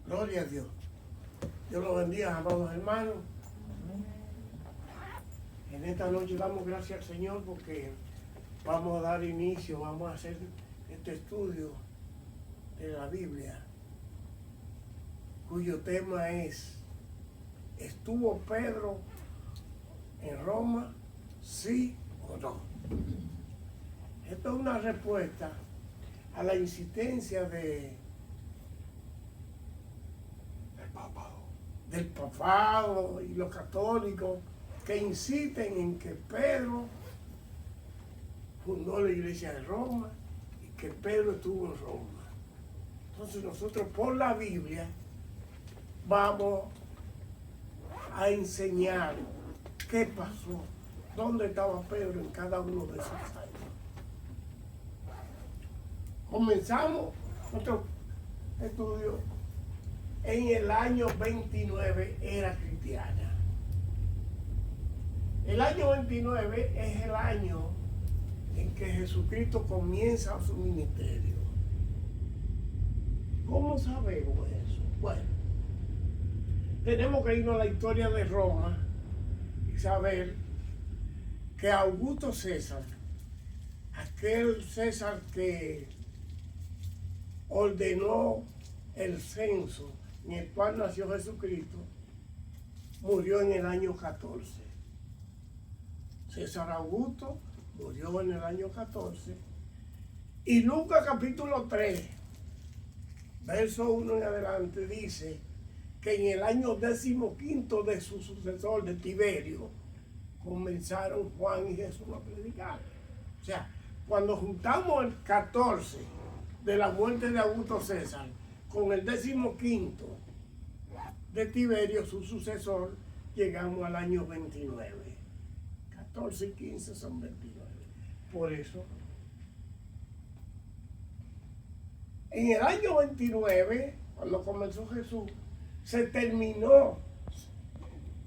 Gloria a Dios. Dios los bendiga, amados hermanos. En esta noche damos gracias al Señor porque vamos a dar inicio, vamos a hacer este estudio de la Biblia, cuyo tema es: ¿estuvo Pedro en Roma? ¿Sí o no? Esta es una respuesta a la insistencia del papado y los católicos que insisten en que Pedro fundó la iglesia de Roma y que Pedro estuvo en Roma. Entonces nosotros por la Biblia vamos a enseñar qué pasó, dónde estaba Pedro en cada uno de esos años. Comenzamos nuestro estudio en el año 29 era cristiana. El año 29 es el año en que Jesucristo comienza su ministerio. ¿Cómo sabemos eso? Bueno, tenemos que irnos a la historia de Roma y saber que Augusto César, aquel César que ordenó el censo en el cual nació Jesucristo, murió en el año 14. César Augusto murió en el año 14. Y Lucas capítulo 3, verso 1 en adelante, dice que en el año 15 de su sucesor, de Tiberio, comenzaron Juan y Jesús a predicar. O sea, cuando juntamos el 14 de la muerte de Augusto César con el 15 de Tiberio, su sucesor, llegamos al año 29. 14 y 15 son 29. Por eso, en el año 29, cuando comenzó Jesús, se terminó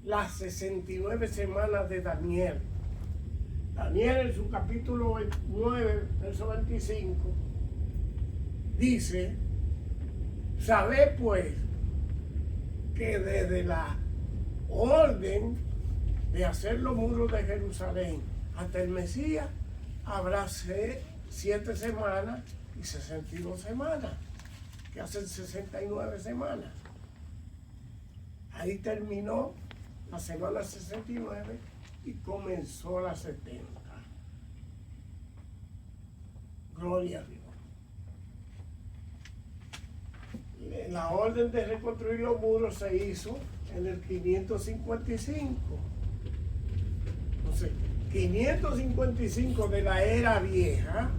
las 69 semanas de Daniel. Daniel en su capítulo 9, verso 25, dice: sabed pues que desde la orden de hacer los muros de Jerusalén hasta el Mesías habrá 7 semanas y 62 semanas, que hacen 69 semanas. Ahí terminó la semana 69 y comenzó la 70. Gloria a Dios. La orden de reconstruir los muros se hizo en el 555. Entonces, 555 de la era vieja,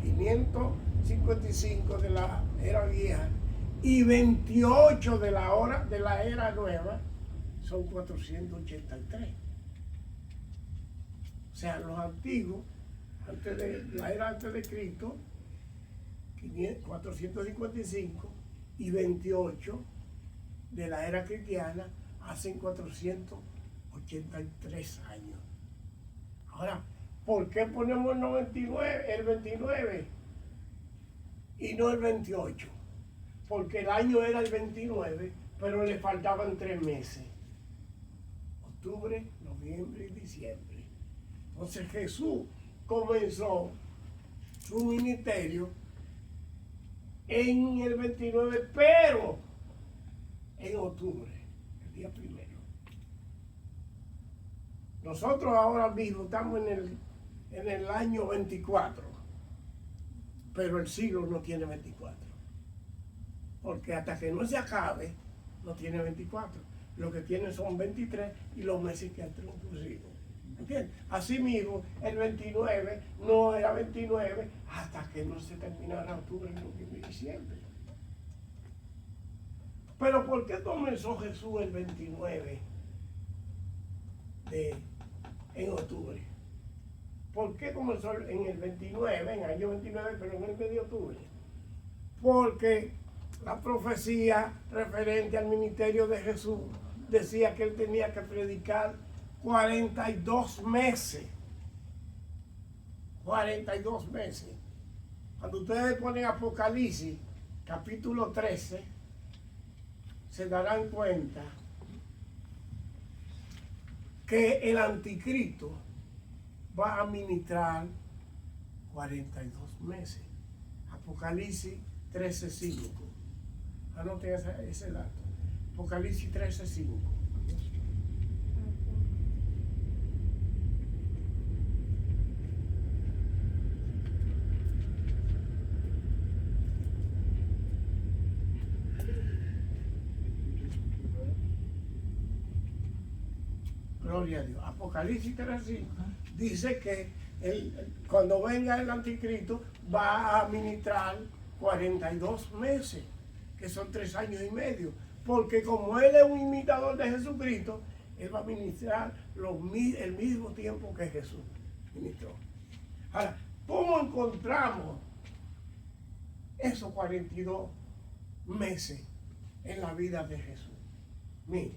555 de la era vieja y 28 de la era nueva son 483. O sea, los antiguos, antes de Cristo, 455 y 28 de la era cristiana hacen 483 años. Ahora, ¿por qué ponemos el 29 y no el 28? Porque el año era el 29, pero le faltaban 3 meses: octubre, noviembre y diciembre. Entonces Jesús comenzó su ministerio en el 29, pero en octubre, el día primero. Nosotros ahora mismo estamos en el año 24, pero el siglo no tiene 24, porque hasta que no se acabe, no tiene 24. Lo que tiene son 23 y los meses que han transcurrido. ¿Entiendes? Asimismo, el 29 no era 29 hasta que no se terminara octubre, noviembre y diciembre. Pero ¿por qué comenzó Jesús el 29 en octubre? ¿Por qué comenzó en el 29, en el año 29, pero en el mes de octubre? Porque la profecía referente al ministerio de Jesús decía que él tenía que predicar 42 meses. 42 meses. Cuando ustedes ponen Apocalipsis, capítulo 13, se darán cuenta que el anticristo va a ministrar 42 meses. Apocalipsis 13:5. Anoten ese dato. Apocalipsis 13:5. Gloria a Dios. Apocalipsis 3:5 dice que cuando venga el anticristo va a ministrar 42 meses, que son 3 años y medio, porque como él es un imitador de Jesucristo, él va a ministrar el mismo tiempo que Jesús ministró. Ahora, ¿cómo encontramos esos 42 meses en la vida de Jesús? Mire,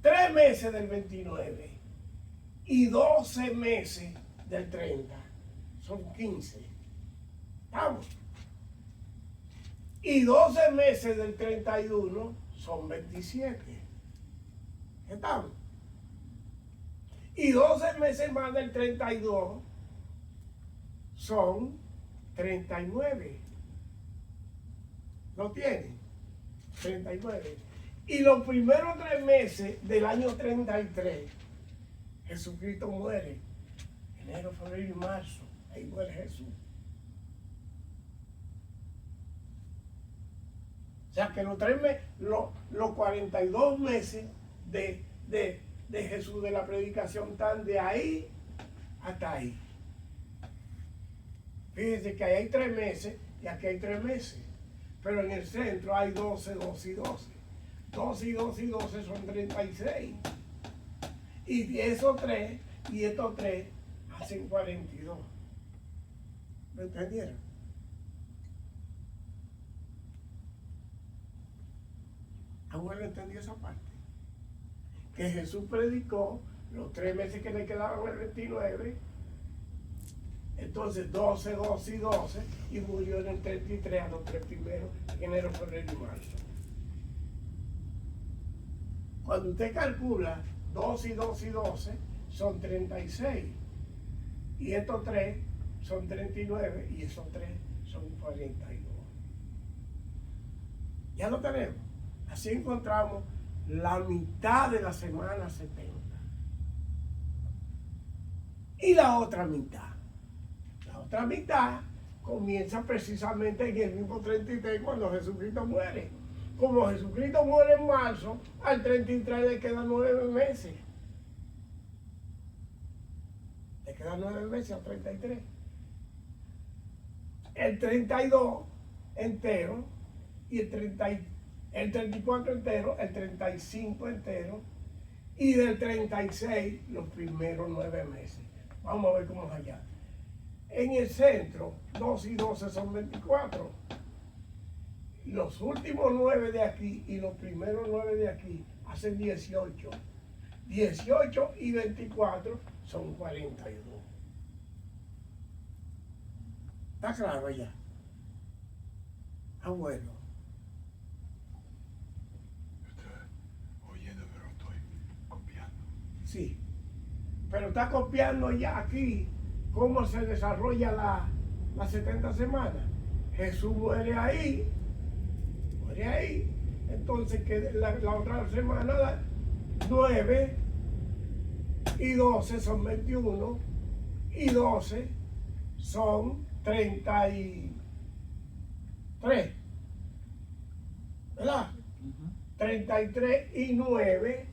3 meses del 29 y 12 meses del 30 son 15. ¿Estamos? Y 12 meses del 31 son 27. ¿Estamos? Y 12 meses más del 32 son 39. ¿Lo tienen? 39. Y los primeros 3 meses del año 33, Jesucristo muere. Enero, febrero y marzo. Ahí muere Jesús. O sea que los 42 meses de Jesús, de la predicación, están de ahí hasta ahí. Fíjense que ahí hay 3 meses y aquí hay 3 meses. Pero en el centro hay 12, 12 y 12. 12 y 12 y 12 son 36. Y esos 3 y estos 3 hacen 42. ¿Me entendieron? Abuelo entendió esa parte. Que Jesús predicó los 3 meses que le quedaban el 29. Entonces 12, 12 y 12. Y murió en el 33 a los 3 primeros, enero, febrero y marzo. Cuando usted calcula 12 y 12 y 12 son 36. Y estos 3 son 39 y esos 3 son 42. Ya lo tenemos. Así encontramos la mitad de la semana 70. Y la otra mitad. La otra mitad comienza precisamente en el mismo 33 cuando Jesucristo muere. Como Jesucristo muere en marzo, al 33 le quedan 9 meses. Le quedan 9 meses al 33. El 32 entero y el 34 entero, el 35 entero y del 36 los primeros 9 meses. Vamos a ver cómo es allá. En el centro, 2 y 12 son 24. Los últimos 9 de aquí y los primeros 9 de aquí hacen 18. 18 y 24 son 42. ¿Está claro ya? Abuelo. Oyendo, pero estoy copiando. Sí. Pero está copiando ya aquí cómo se desarrolla las 70 semanas. Jesús muere ahí. Muere ahí. Entonces que la otra semana 9 y 12 son 21 y 12 son 33. ¿Verdad? 33 y 9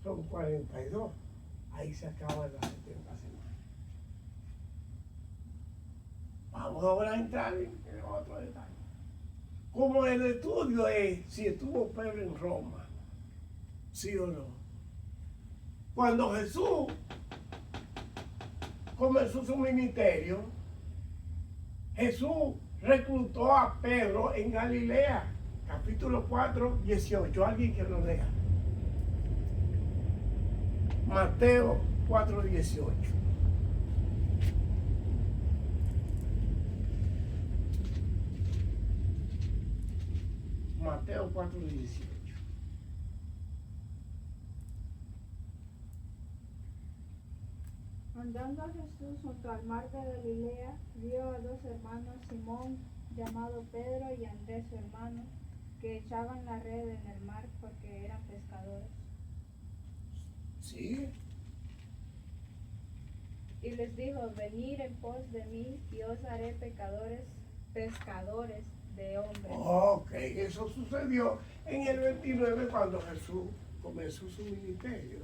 son 42. Ahí se acaban las 70 semanas. Vamos ahora a entrar en otro detalle. Como el estudio es si estuvo Pedro en Roma, sí o no. Cuando Jesús comenzó su ministerio, Jesús reclutó a Pedro en Galilea, capítulo 4, 18. Alguien que lo lea. Mateo 4, 18. Mateo 4:18. Andando Jesús junto al mar de Galilea, vio a dos hermanos, Simón, llamado Pedro, y Andrés su hermano, que echaban la red en el mar porque eran pescadores. ¿Sí? Y les dijo, venid en pos de mí, y os haré pescadores de hombres. Ok, eso sucedió en el 29 cuando Jesús comenzó su ministerio.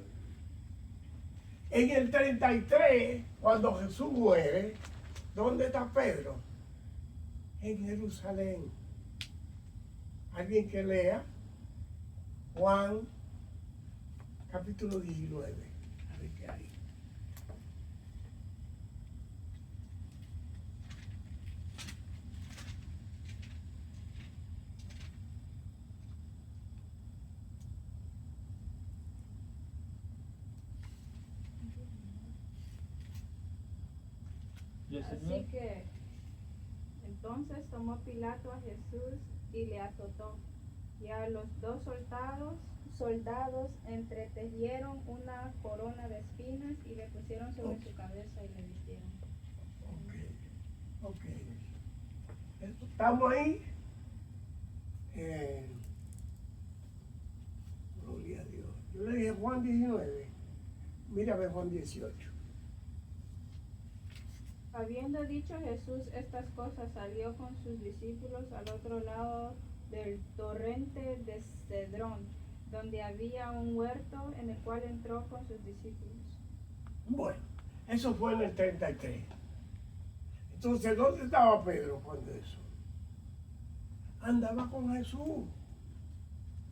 En el 33, cuando Jesús muere, ¿dónde está Pedro? En Jerusalén. ¿Alguien que lea? Juan, capítulo 19. A ver qué hay. Así que entonces tomó Pilato a Jesús y le azotó, y a los dos soldados entretejieron una corona de espinas y le pusieron sobre su cabeza y le vistieron. Ok. Estamos ahí. Gloria a Dios. Yo le dije Juan 19. Mírame Juan 18. Habiendo dicho Jesús estas cosas, salió con sus discípulos al otro lado del torrente de Cedrón, donde había un huerto en el cual entró con sus discípulos. Bueno, eso fue en el 33. Entonces, ¿dónde estaba Pedro cuando eso? Andaba con Jesús.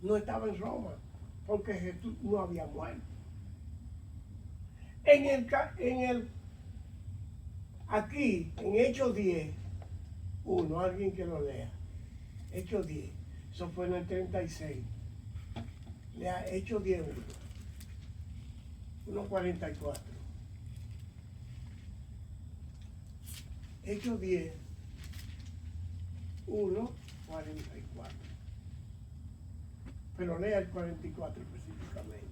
No estaba en Roma, porque Jesús no había muerto. Aquí, en Hechos 10, alguien que lo lea. Hechos 10, eso fue en el 36. Lea Hechos 10, 1:44. Hechos 10, 1:44. Pero lea el 44 específicamente.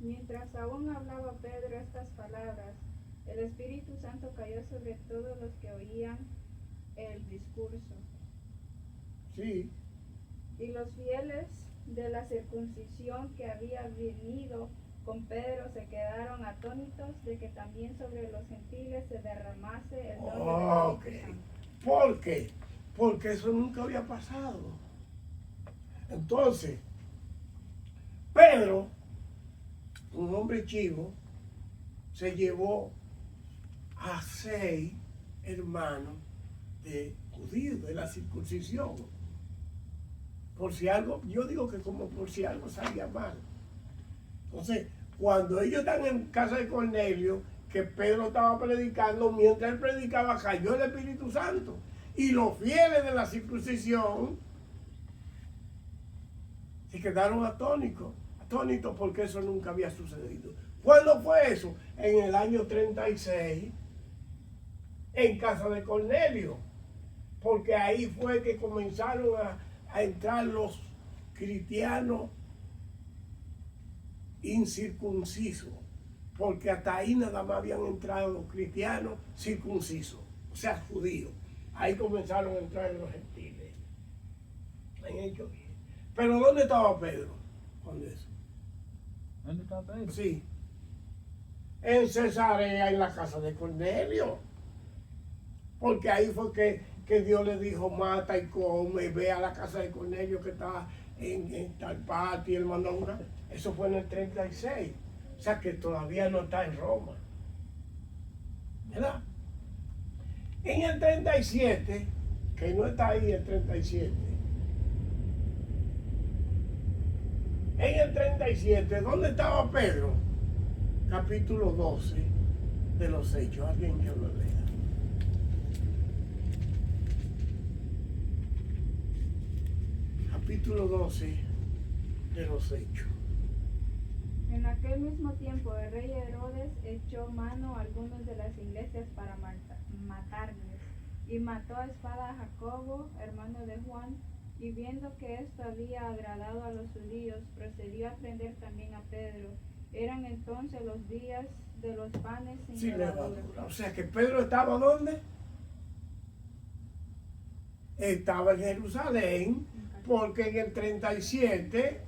Mientras aún hablaba Pedro estas palabras, el Espíritu Santo cayó sobre todos los que oían el discurso. Sí. Y los fieles de la circuncisión que había venido con Pedro se quedaron atónitos de que también sobre los gentiles se derramase el don del Espíritu Santo. ¿Por qué? Porque eso nunca había pasado. Entonces, Pedro, un hombre chivo, se llevó a 6 hermanos de judíos de la circuncisión. Por si algo, yo digo que como por si algo salía mal. Entonces, cuando ellos están en casa de Cornelio, que Pedro estaba predicando, mientras él predicaba cayó el Espíritu Santo. Y los fieles de la circuncisión se quedaron atónitos porque eso nunca había sucedido. ¿Cuándo fue eso? En el año 36, en casa de Cornelio, porque ahí fue que comenzaron a entrar los cristianos incircuncisos, porque hasta ahí nada más habían entrado los cristianos circuncisos, o sea, judíos. Ahí comenzaron a entrar los gentiles. En Hechos 10. Pero ¿dónde estaba Pedro? ¿Dónde eso? ¿Dónde estaba Pedro? Sí. En Cesarea, en la casa de Cornelio. Porque ahí fue que Dios le dijo, mata y come, ve a la casa de Cornelio que está en tal patio, y él mandó una. Eso fue en el 36. O sea que todavía no está en Roma. ¿Verdad? En el 37, que no está ahí el 37. En el 37, ¿dónde estaba Pedro? Capítulo 12 de los Hechos. Alguien que lo lea. Capítulo 12 de los Hechos. En aquel mismo tiempo el rey Herodes echó echó mano a algunos de las iglesias para matarles. Y mató a espada a Jacobo, hermano de Juan, y viendo que esto había agradado a los judíos, procedió a prender también a Pedro. Eran entonces los días de los panes sin levadura. O sea que Pedro estaba ¿dónde? Estaba en Jerusalén, porque en el 37,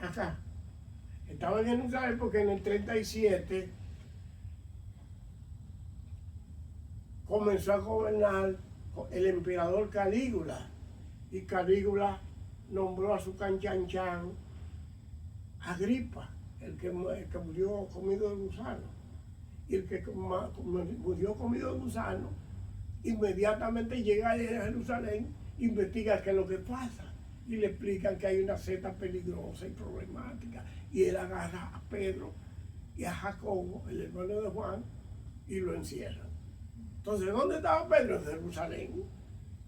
acá, estaba en Jerusalén porque en el 37 comenzó a gobernar el emperador Calígula, y Calígula nombró a su canchanchan Agripa, el que murió comido de gusano. Y el que murió comido de gusano, inmediatamente llega a Jerusalén, investiga qué es lo que pasa, y le explican que hay una secta peligrosa y problemática, y él agarra a Pedro y a Jacobo, el hermano de Juan, y lo encierran. Entonces, ¿dónde estaba Pedro? En Jerusalén.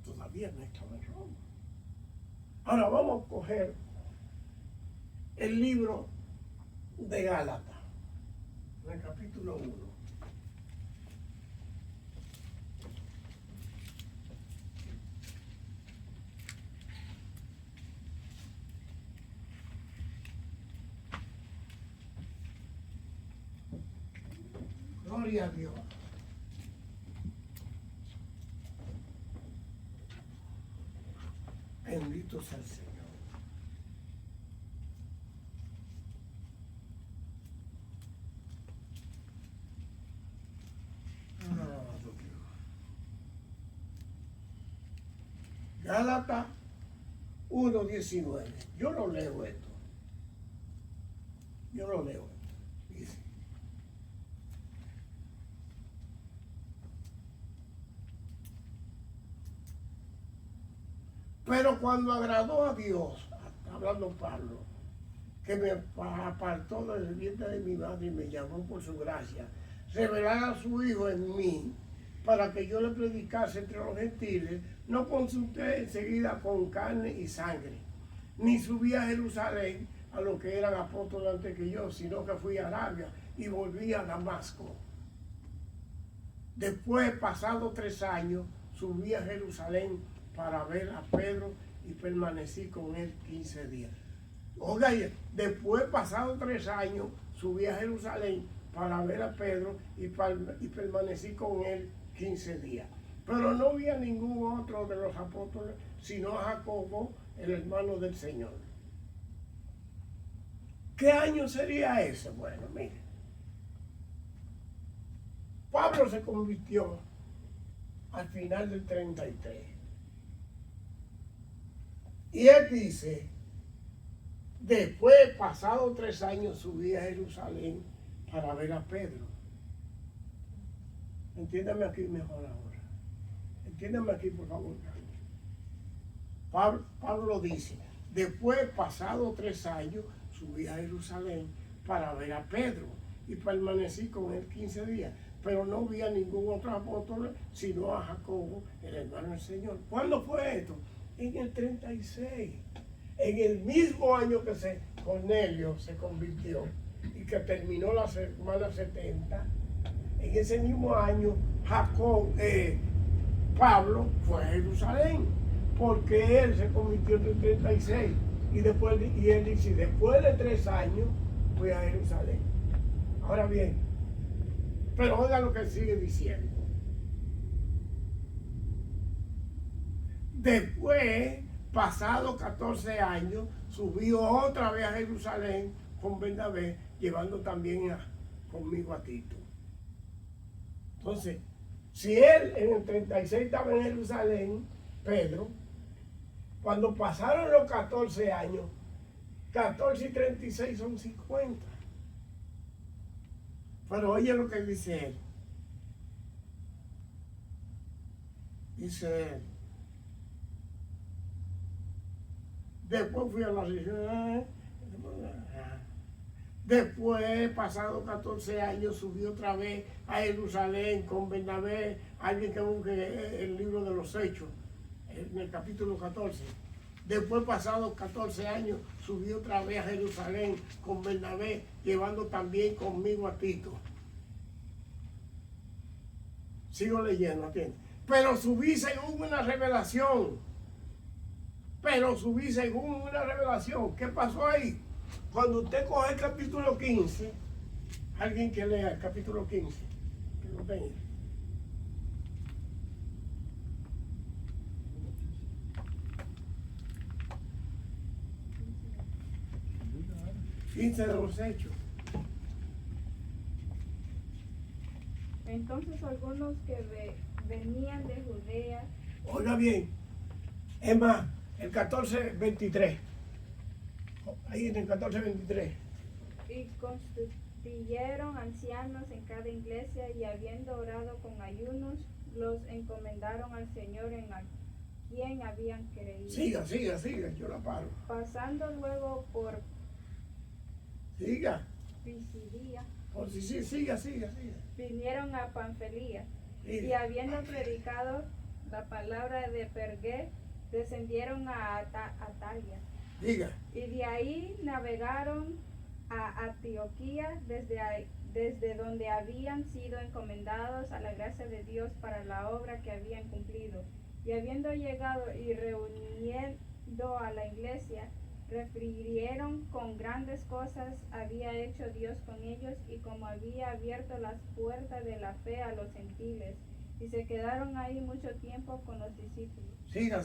Todavía no estaba en Roma. Ahora vamos a coger el libro de Gálatas, en el capítulo 1. Gloria a Dios. Bendito sea el Señor. Gálatas 1:19. Yo no leo esto. Dice: pero cuando agradó a Dios, está hablando Pablo, que me apartó del vientre de mi madre y me llamó por su gracia, revelar a su Hijo en mí, para que yo le predicase entre los gentiles, no consulté enseguida con carne y sangre, ni subí a Jerusalén a los que eran apóstoles antes que yo, sino que fui a Arabia y volví a Damasco. Después, pasados 3 años, subí a Jerusalén para ver a Pedro y permanecí con él 15 días. Oiga, después, pasados 3 años, subí a Jerusalén para ver a Pedro y permanecí con él 15 días. Pero no vi a ningún otro de los apóstoles, sino a Jacobo, el hermano del Señor. ¿Qué año sería ese? Bueno, mire. Pablo se convirtió al final del 33. Y él dice: después, pasados 3 años, subí a Jerusalén para ver a Pedro. Entiéndame aquí mejor ahora. Entiéndame aquí, por favor. Pablo dice: después, pasados 3 años, subí a Jerusalén para ver a Pedro y permanecí con él 15 días. Pero no vi a ningún otro apóstol, sino a Jacobo, el hermano del Señor. ¿Cuándo fue esto? En el 36. En el mismo año que Cornelio se convirtió y que terminó la semana 70, en ese mismo año Pablo fue a Jerusalén, porque él se convirtió en el 36. Y él dice: después de 3 años fui a Jerusalén. Ahora bien, pero oiga lo que sigue diciendo. Después, pasados 14 años, subió otra vez a Jerusalén con Bernabé, llevando también conmigo a Tito. Entonces, si él en el 36 estaba en Jerusalén, Pedro, cuando pasaron los 14 años, 14 y 36 son 50. Pero oye lo que dice él. Dice él: después fui a la región. Después, pasados 14 años, subí otra vez a Jerusalén con Bernabé. Alguien que busque el libro de los Hechos, en el capítulo 14. Después, pasados 14 años, subí otra vez a Jerusalén con Bernabé, llevando también conmigo a Tito. Sigo leyendo, ¿entiendes? Pero subí según una revelación. ¿Qué pasó ahí? Cuando usted coge el capítulo 15, alguien que lea el capítulo 15, que lo tenga. De los Hechos. Entonces algunos que venían de Judea Oiga bien, es más, el 14:23. Ahí en el 14:23. y constituyeron ancianos en cada iglesia y habiendo orado con ayunos, los encomendaron al Señor en quien habían creído. Siga, yo la paro. Pasando luego por Siga. Pisidia, Oh, sí, siga. vinieron a Panfilia, y Siga. habiendo predicado la palabra de Pergué, descendieron a Atalia, Diga. y de ahí navegaron a Antioquía, desde donde habían sido encomendados a la gracia de Dios para la obra que habían cumplido. Y habiendo llegado y reuniendo a la iglesia, refirieron con grandes cosas había hecho Dios con ellos, y como había abierto las puertas de la fe a los gentiles, y se quedaron ahí mucho tiempo con los discípulos. Siga.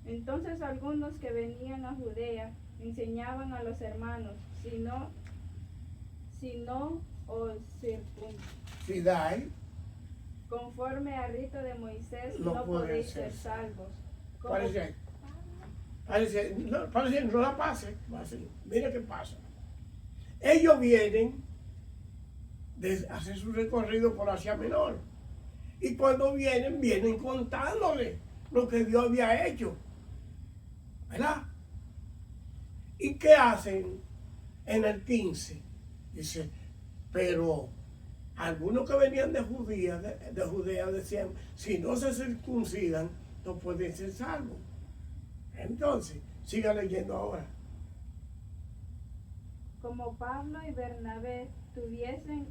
Entonces algunos que venían a Judea enseñaban a los hermanos, si no os Sidai, conforme al rito de Moisés, no no pueden podéis ser ser salvos. Como- parece, no la pase. Mira qué pasa. Ellos vienen de hacer su recorrido por Asia Menor. Y cuando vienen contándole lo que Dios había hecho. ¿Verdad? ¿Y qué hacen en el 15? Dice, pero algunos que venían de Judea decían, si no se circuncidan, no pueden ser salvos. Entonces, siga leyendo ahora. Como Pablo y Bernabé tuviesen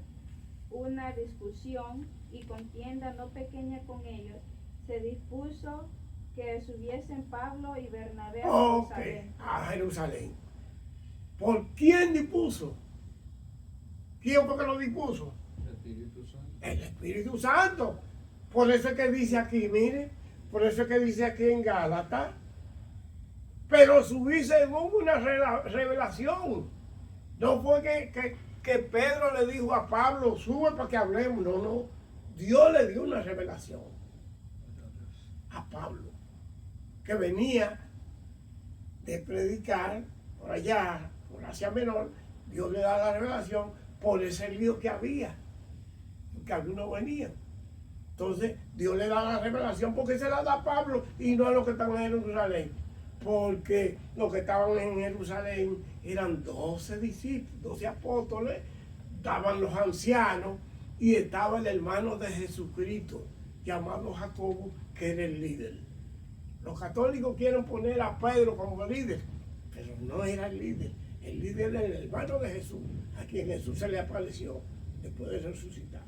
una discusión y contienda no pequeña con ellos, se dispuso que subiesen Pablo y Bernabé a Ok, Jerusalén. a Jerusalén. ¿Por quién dispuso? ¿Quién fue que lo dispuso? Espíritu Santo. El Espíritu Santo. Por eso es que dice aquí, mire, por eso es que dice aquí en Gálatas, pero subí según una revelación. No fue que Pedro le dijo a Pablo, sube para que hablemos. No. Dios le dio una revelación a Pablo, que venía de predicar por allá, por Asia Menor. Dios le da la revelación por ese lío que había, porque algunos venían. Entonces, Dios le da la revelación porque se la da a Pablo y no a los que están en Jerusalén. Porque los que estaban en Jerusalén eran 12 discípulos, 12 apóstoles, estaban los ancianos y estaba el hermano de Jesucristo, llamado Jacobo, que era el líder. Los católicos quieren poner a Pedro como líder, pero no era el líder. El líder era el hermano de Jesús, a quien Jesús se le apareció después de resucitar.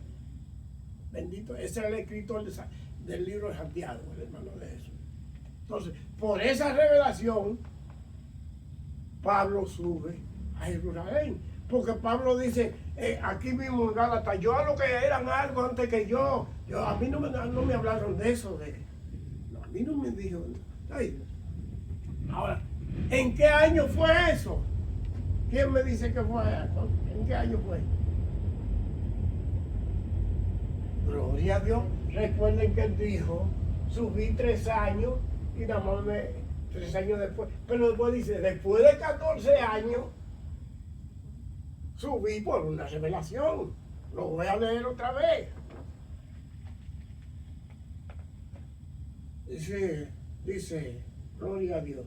Bendito, ese era el escritor del libro de Santiago, el hermano de Jesús. Entonces, por esa revelación, Pablo sube a Jerusalén. Porque Pablo dice, aquí mismo en Gálatas, yo a lo que eran algo antes que yo a mí no me hablaron de eso. No, a mí no me dijo. Ay. Ahora, ¿en qué año fue eso? ¿Quién me dice que fue? ¿En qué año fue? Gloria a Dios. Recuerden que él dijo, subí 3 años y nada más 3 años después. Pero después dice, después de 14 años, subí por una revelación. Lo voy a leer otra vez. Dice, gloria a Dios.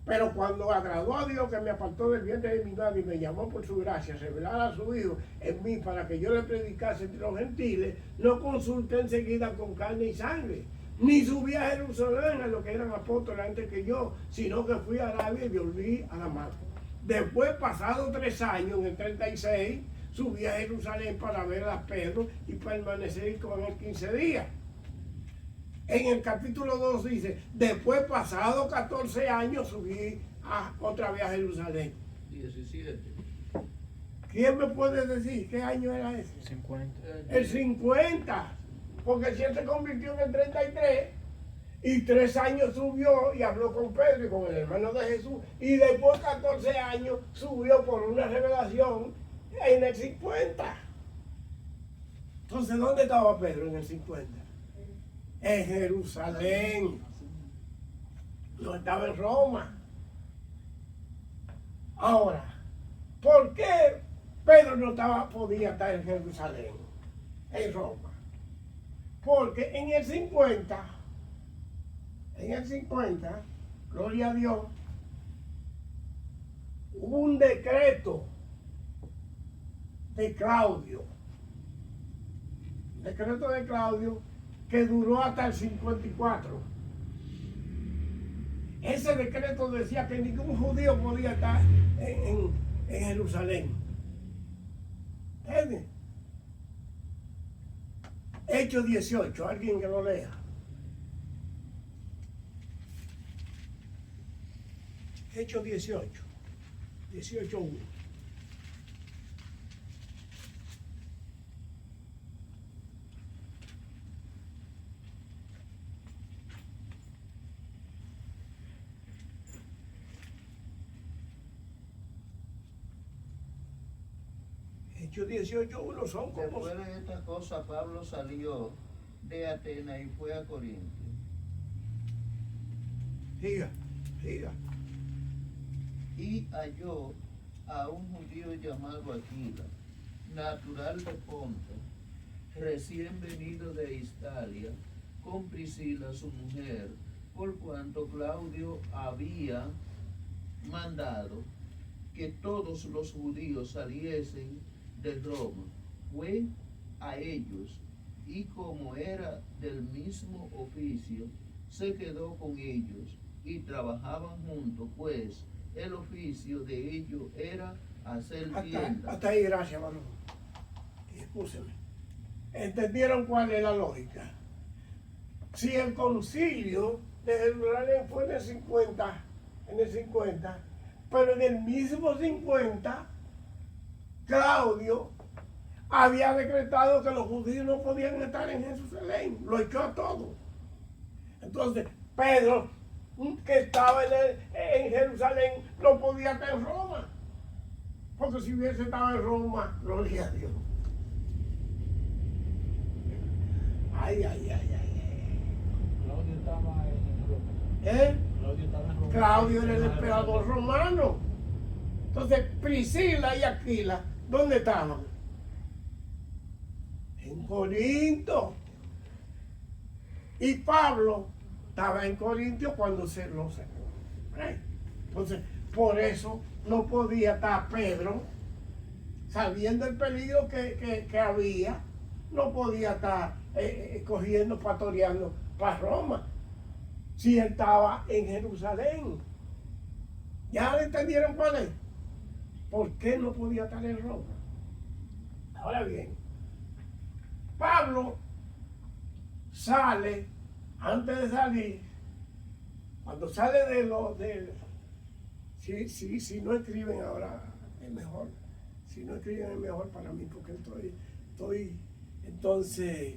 Pero cuando agradó a Dios que me apartó del vientre de mi madre y me llamó por su gracia, revelar a su Hijo en mí para que yo le predicase entre los gentiles, no consulté enseguida con carne y sangre, ni subí a Jerusalén a los que eran apóstoles antes que yo, sino que fui a Arabia y volví a Damasco. Después, pasados 3 años, en el 36, subí a Jerusalén para ver a Pedro y permanecer con él 15 días. En el capítulo 2 dice, después, pasados 14 años, subí otra vez a Jerusalén. 17. ¿Quién me puede decir qué año era ese? 50. El 50, porque él se convirtió en el 33 y 3 años subió y habló con Pedro y con el hermano de Jesús y después 14 años subió por una revelación en el 50. Entonces, ¿dónde estaba Pedro en el 50? En Jerusalén. No estaba en Roma. Ahora, ¿por qué Pedro no podía estar en Jerusalén, en Roma? Porque en el 50, gloria a Dios, hubo un decreto de Claudio. Decreto de Claudio que duró hasta el 54. Ese decreto decía que ningún judío podía estar en Jerusalén. ¿Entiendes? Hechos 18, alguien que lo lea. Hechos 18, 18:1. Hechos 18:1 son como... Después de estas cosas, Pablo salió de Atenas y fue a Corinto. Siga. Y halló a un judío llamado Aquila, natural de Ponto, recién venido de Italia, con Priscila su mujer, por cuanto Claudio había mandado que todos los judíos saliesen de Roma. Fue a ellos, y como era del mismo oficio, se quedó con ellos, y trabajaban juntos, pues el oficio de ellos era hacer tiendas. Hasta ahí, gracias, varón. Excúseme. ¿Entendieron cuál es la lógica? Si el concilio de Jerusalén fue en el 50, pero en el mismo 50, Claudio había decretado que los judíos no podían estar en Jerusalén, lo echó a todos. Entonces, Pedro, que estaba en Jerusalén, no podía estar en Roma, porque si hubiese estado en Roma, gloria a Dios. Ay. Claudio estaba en Roma. Claudio estaba en Roma. Claudio era el emperador romano. Entonces, Priscila y Aquila, ¿dónde estaban? En Corinto. Y Pablo estaba en Corinto cuando se lo sacó. Entonces, por eso no podía estar Pedro, sabiendo el peligro que había, no podía estar cogiendo, pastoreando para Roma, si él estaba en Jerusalén. ¿Ya entendieron cuál es? ¿Por qué no podía estar en Roma? Ahora bien, Pablo sale, antes de salir, cuando sale si no escriben ahora es mejor, si no escriben es mejor para mí, porque estoy entonces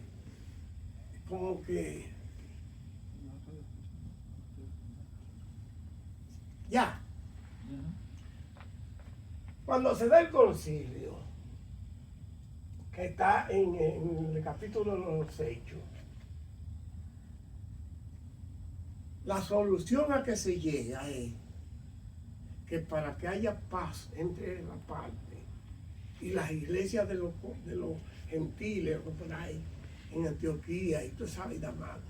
como que ya. Cuando se da el concilio, que está en el capítulo de los Hechos, la solución a que se llega es que para que haya paz entre la parte y las iglesias de los gentiles, por ahí, en Antioquía y tú sabes, Damasco,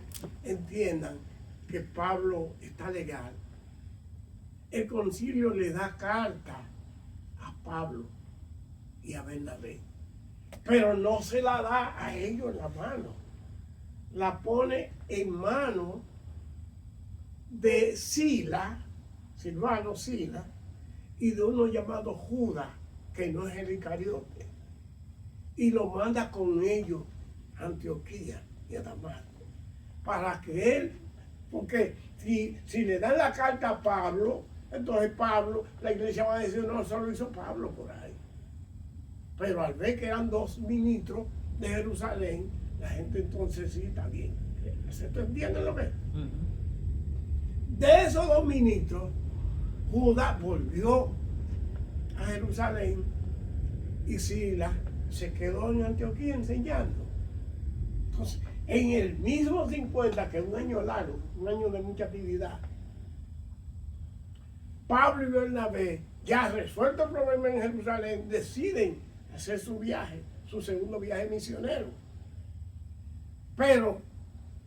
entiendan que Pablo está legal. El concilio le da carta a Pablo y a Bernabé, pero no se la da a ellos en la mano, la pone en manos de Sila, Silvano Sila, y de uno llamado Judas, que no es el Iscariote, y lo manda con ellos a Antioquía y a Damasco, para que él, porque si le dan la carta a Pablo, entonces Pablo, la iglesia va a decir, no, eso lo hizo Pablo por ahí. Pero al ver que eran 2 ministros de Jerusalén, la gente entonces sí está bien. ¿Se entiende lo que es? De esos 2 ministros, Judas volvió a Jerusalén y Silas se quedó en Antioquía enseñando. Entonces, en el mismo 50, que es un año largo, un año de mucha actividad, Pablo y Bernabé, ya resuelto el problema en Jerusalén, deciden hacer su viaje, su segundo viaje misionero. Pero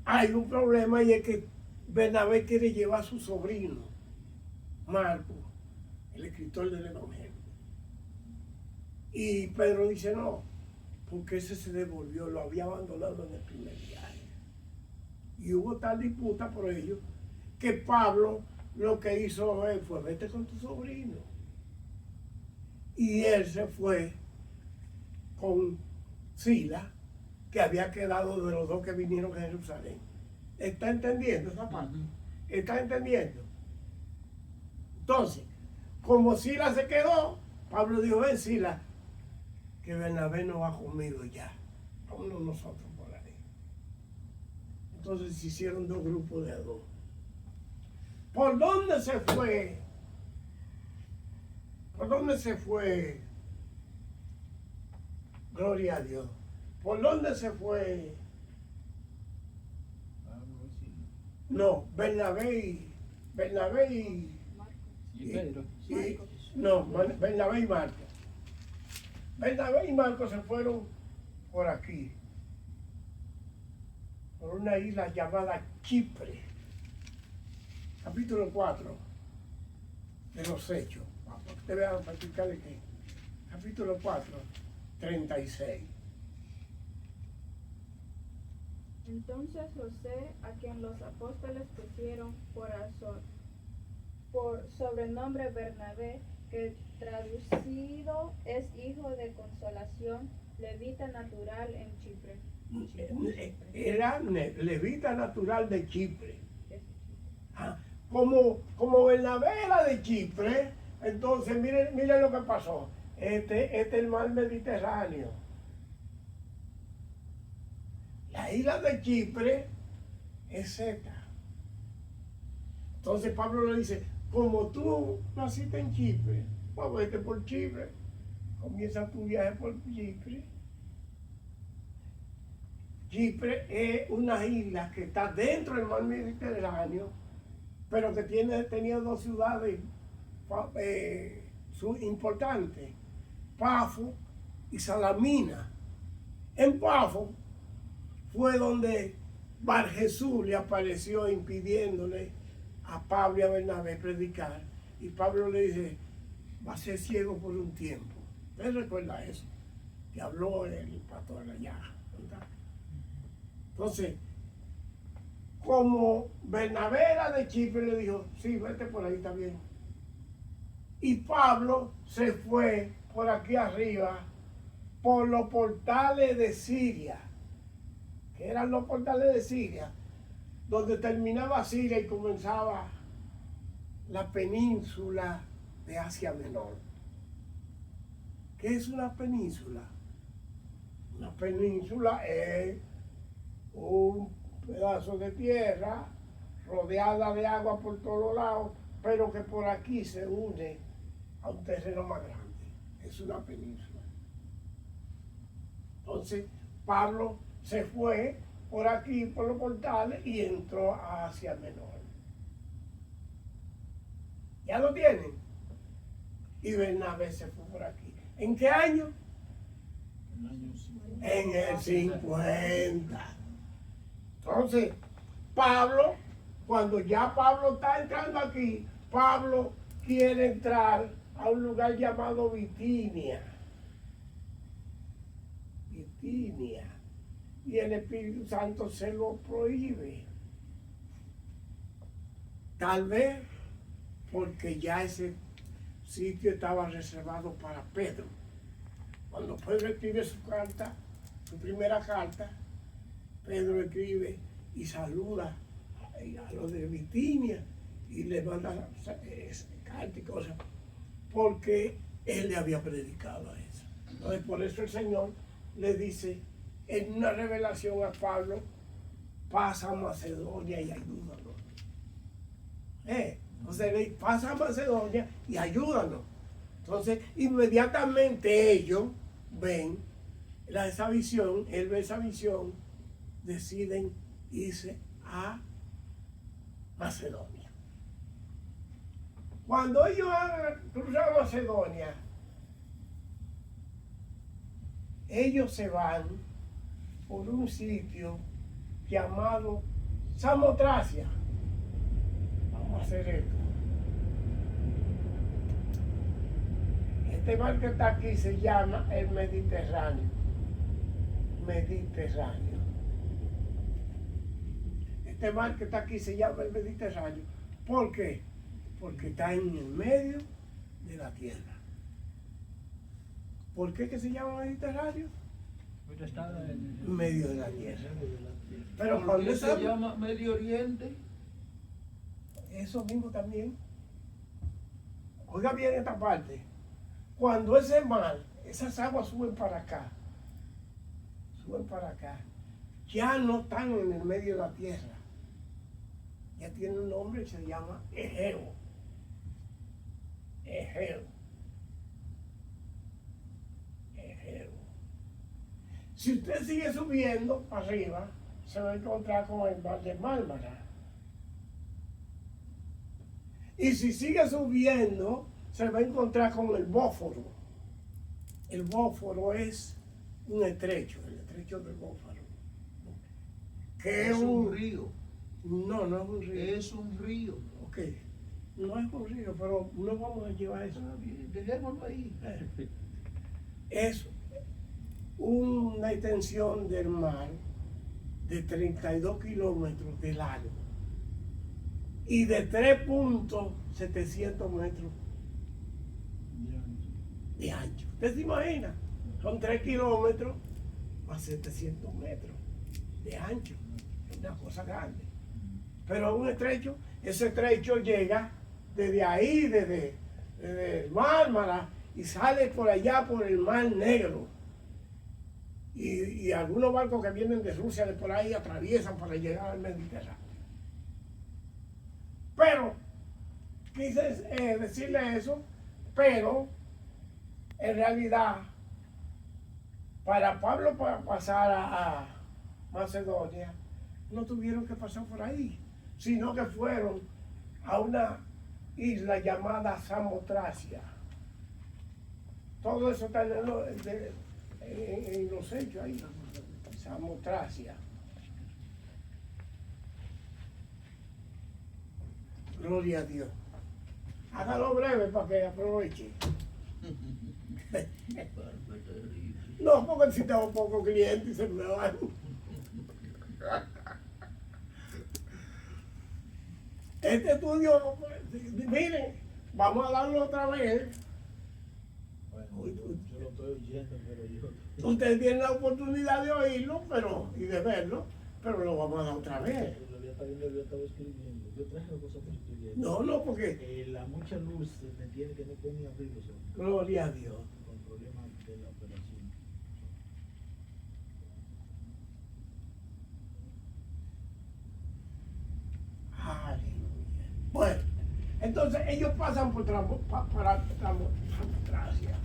hay un problema y es que Bernabé quiere llevar a su sobrino, Marco, el escritor del Evangelio. Y Pedro dice no, porque ese se devolvió, lo había abandonado en el primer viaje. Y hubo tal disputa por ello que Pablo lo que hizo él fue, vete con tu sobrino. Y él se fue con Sila, que había quedado de los 2 que vinieron a Jerusalén. ¿Está entendiendo esa parte? ¿Está entendiendo? Entonces, como Sila se quedó, Pablo dijo, ven Sila, que Bernabé no va conmigo ya. Vámonos nosotros por ahí. Entonces se hicieron 2 grupos de 2. ¿Por dónde se fue? ¿Por dónde se fue? Gloria a Dios. ¿Por dónde se fue? No, Bernabé y Pedro. no, Bernabé y Marco. Bernabé y Marco se fueron por aquí, por una isla llamada Chipre. Capítulo 4 de los Hechos. Para que ustedes vean practicarle que. Capítulo 4, 36. Entonces José, a quien los apóstoles pusieron por sobrenombre Bernabé, que traducido es hijo de consolación, levita natural en Chipre. Era levita natural de Chipre. Como Bernabé era de Chipre, entonces miren lo que pasó. Este es el mar Mediterráneo. La isla de Chipre es seca. Entonces Pablo le dice, como tú naciste en Chipre, pues vete por Chipre, comienza tu viaje por Chipre. Chipre es una isla que está dentro del mar Mediterráneo, pero que tenía 2 ciudades importantes, Pafo y Salamina. En Pafo fue donde Bar Jesús le apareció impidiéndole a Pablo y a Bernabé predicar. Y Pablo le dice, va a ser ciego por un tiempo. ¿Usted recuerda eso? Que habló el pastor allá, ¿verdad? Entonces, como Bernabé era de Chipre, le dijo, sí, vete por ahí, está bien. Y Pablo se fue por aquí arriba, por los portales de Siria, que eran los portales de Siria, donde terminaba Siria y comenzaba la península de Asia Menor. ¿Qué es una península? Una península es un pedazo de tierra rodeada de agua por todos lados, pero que por aquí se une a un terreno más grande. Es una península. Entonces, Pablo se fue por aquí, por los portales, y entró a Asia Menor. ¿Ya lo tienen? Y Bernabé se fue por aquí. ¿En qué año? En el 50. Entonces, Pablo, cuando ya Pablo está entrando aquí, Pablo quiere entrar a un lugar llamado Bitinia. Bitinia. y el Espíritu Santo se lo prohíbe. Tal vez porque ya ese sitio estaba reservado para Pedro. Cuando Pedro escribe su carta, su primera carta, Pedro escribe y saluda a los de Bitinia y le manda carta y cosas, porque él le había predicado a eso. Entonces, por eso el Señor le dice en una revelación a Pablo: pasa a Macedonia y ayúdanos. Entonces, pasa a Macedonia y ayúdanos. Entonces, inmediatamente ellos ven esa visión, él ve esa visión, deciden irse a Macedonia. Cuando ellos cruzan Macedonia, ellos se van por un sitio llamado Samotracia. Vamos a hacer esto. Este mar que está aquí se llama el Mediterráneo. Mediterráneo. Este mar que está aquí se llama el Mediterráneo. ¿Por qué? Porque está en el medio de la tierra. ¿Por qué que se llama Mediterráneo? Porque está En medio de la tierra. medio de la tierra. Pero ¿Por cuando qué esa- se llama Medio Oriente? eso mismo también. Oiga bien esta parte. Cuando ese mar, esas aguas suben para acá, ya no están en el medio de la tierra. Ya tiene un nombre que se llama Egeo. Egeo. Egeo. Si usted sigue subiendo para arriba, se va a encontrar con el mar de Mármara. Y si sigue subiendo, se va a encontrar con el Bósforo. El Bósforo es un estrecho, el estrecho del Bósforo. Que Es un río. No, no es un río. Es un río. Ok, no es un río, pero no vamos a llevar eso. Está bien, dejémoslo ahí. Es una extensión del mar de 32 kilómetros de largo y de 3.700 metros de ancho. ¿Usted se imagina? Son 3 kilómetros a 700 metros de ancho. Es una cosa grande. Pero un estrecho, ese estrecho llega desde ahí, desde Mármara, y sale por allá por el Mar Negro. Y algunos barcos que vienen de Rusia, de por ahí, atraviesan para llegar al Mediterráneo. Pero, quise decirle eso, pero en realidad, para Pablo pasar a Macedonia, no tuvieron que pasar por ahí, sino que fueron a una isla llamada Samotracia. Todo eso está en los hechos ahí. Samotracia. Gloria a Dios. Hágalo breve para que aproveche. No, porque si tengo pocos clientes y se me van. Este estudio, miren, vamos a darlo otra vez. Bueno, yo lo estoy oyendo, pero yo... Ustedes tienen la oportunidad de oírlo y de verlo, pero lo vamos a dar otra vez. Lo había estado escribiendo. Yo traje cosas por escribiendo. No, porque, La mucha luz me tiene que no puedo ni abrir los ojos. gloria a Dios. Con problemas de la operación. Aleluya. Bueno, entonces ellos pasan por para Samotracia.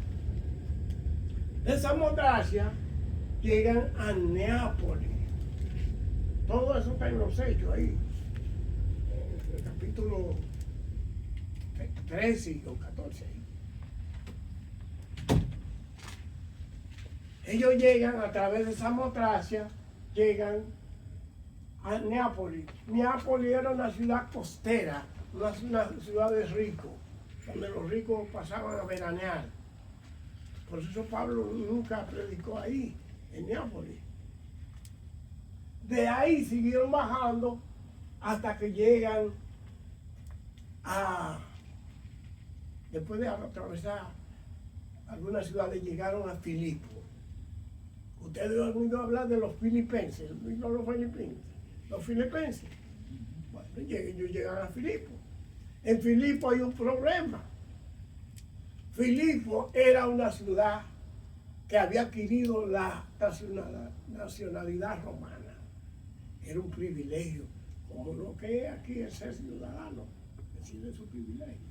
De Samotracia llegan a Neápolis. Todo eso está en los hechos ahí. En el capítulo 13 o 14. Ellos llegan a través de Samotracia, llegan a Neápolis. Neápolis era una ciudad costera, una ciudad de ricos, donde los ricos pasaban a veranear. Por eso Pablo nunca predicó ahí, en Neápolis. De ahí siguieron bajando hasta que llegan a, después de atravesar algunas ciudades, llegaron a Filipo. Ustedes han oído hablar de los filipenses, no los filipinos, los filipenses. Bueno, ellos llegan a Filipo. En Filipo hay un problema. Filipo era una ciudad que había adquirido la nacionalidad romana. Era un privilegio, como lo que es aquí el ser ciudadano, recibe su privilegio.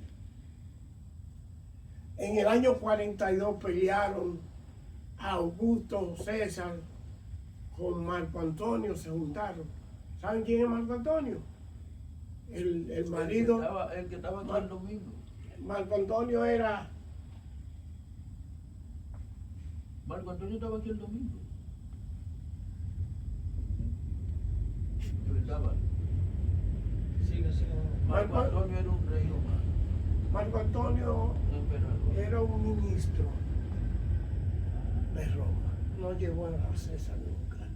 En el año 42 pelearon Augusto César con Marco Antonio, se juntaron. ¿Saben quién es Marco Antonio? El marido. El que estaba aquí el domingo. Marco Antonio era. Marco Antonio estaba aquí el domingo. De verdad, vale. Sigue. Marco Antonio era un rey romano. Marco Antonio Un emperador. era un ministro de Roma. No llegó a la César nunca.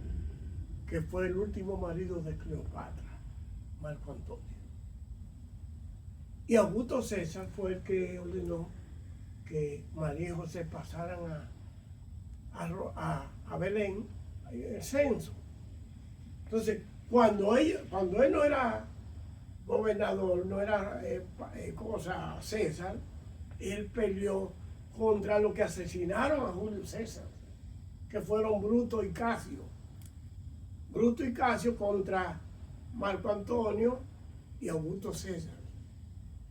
Que fue el último marido de Cleopatra, Marco Antonio. Y Augusto César fue el que ordenó que María y José pasaran a Belén, el censo. Entonces, cuando él no era gobernador, no era César, él peleó contra los que asesinaron a Julio César, que fueron Bruto y Casio. Bruto y Casio contra Marco Antonio y Augusto César.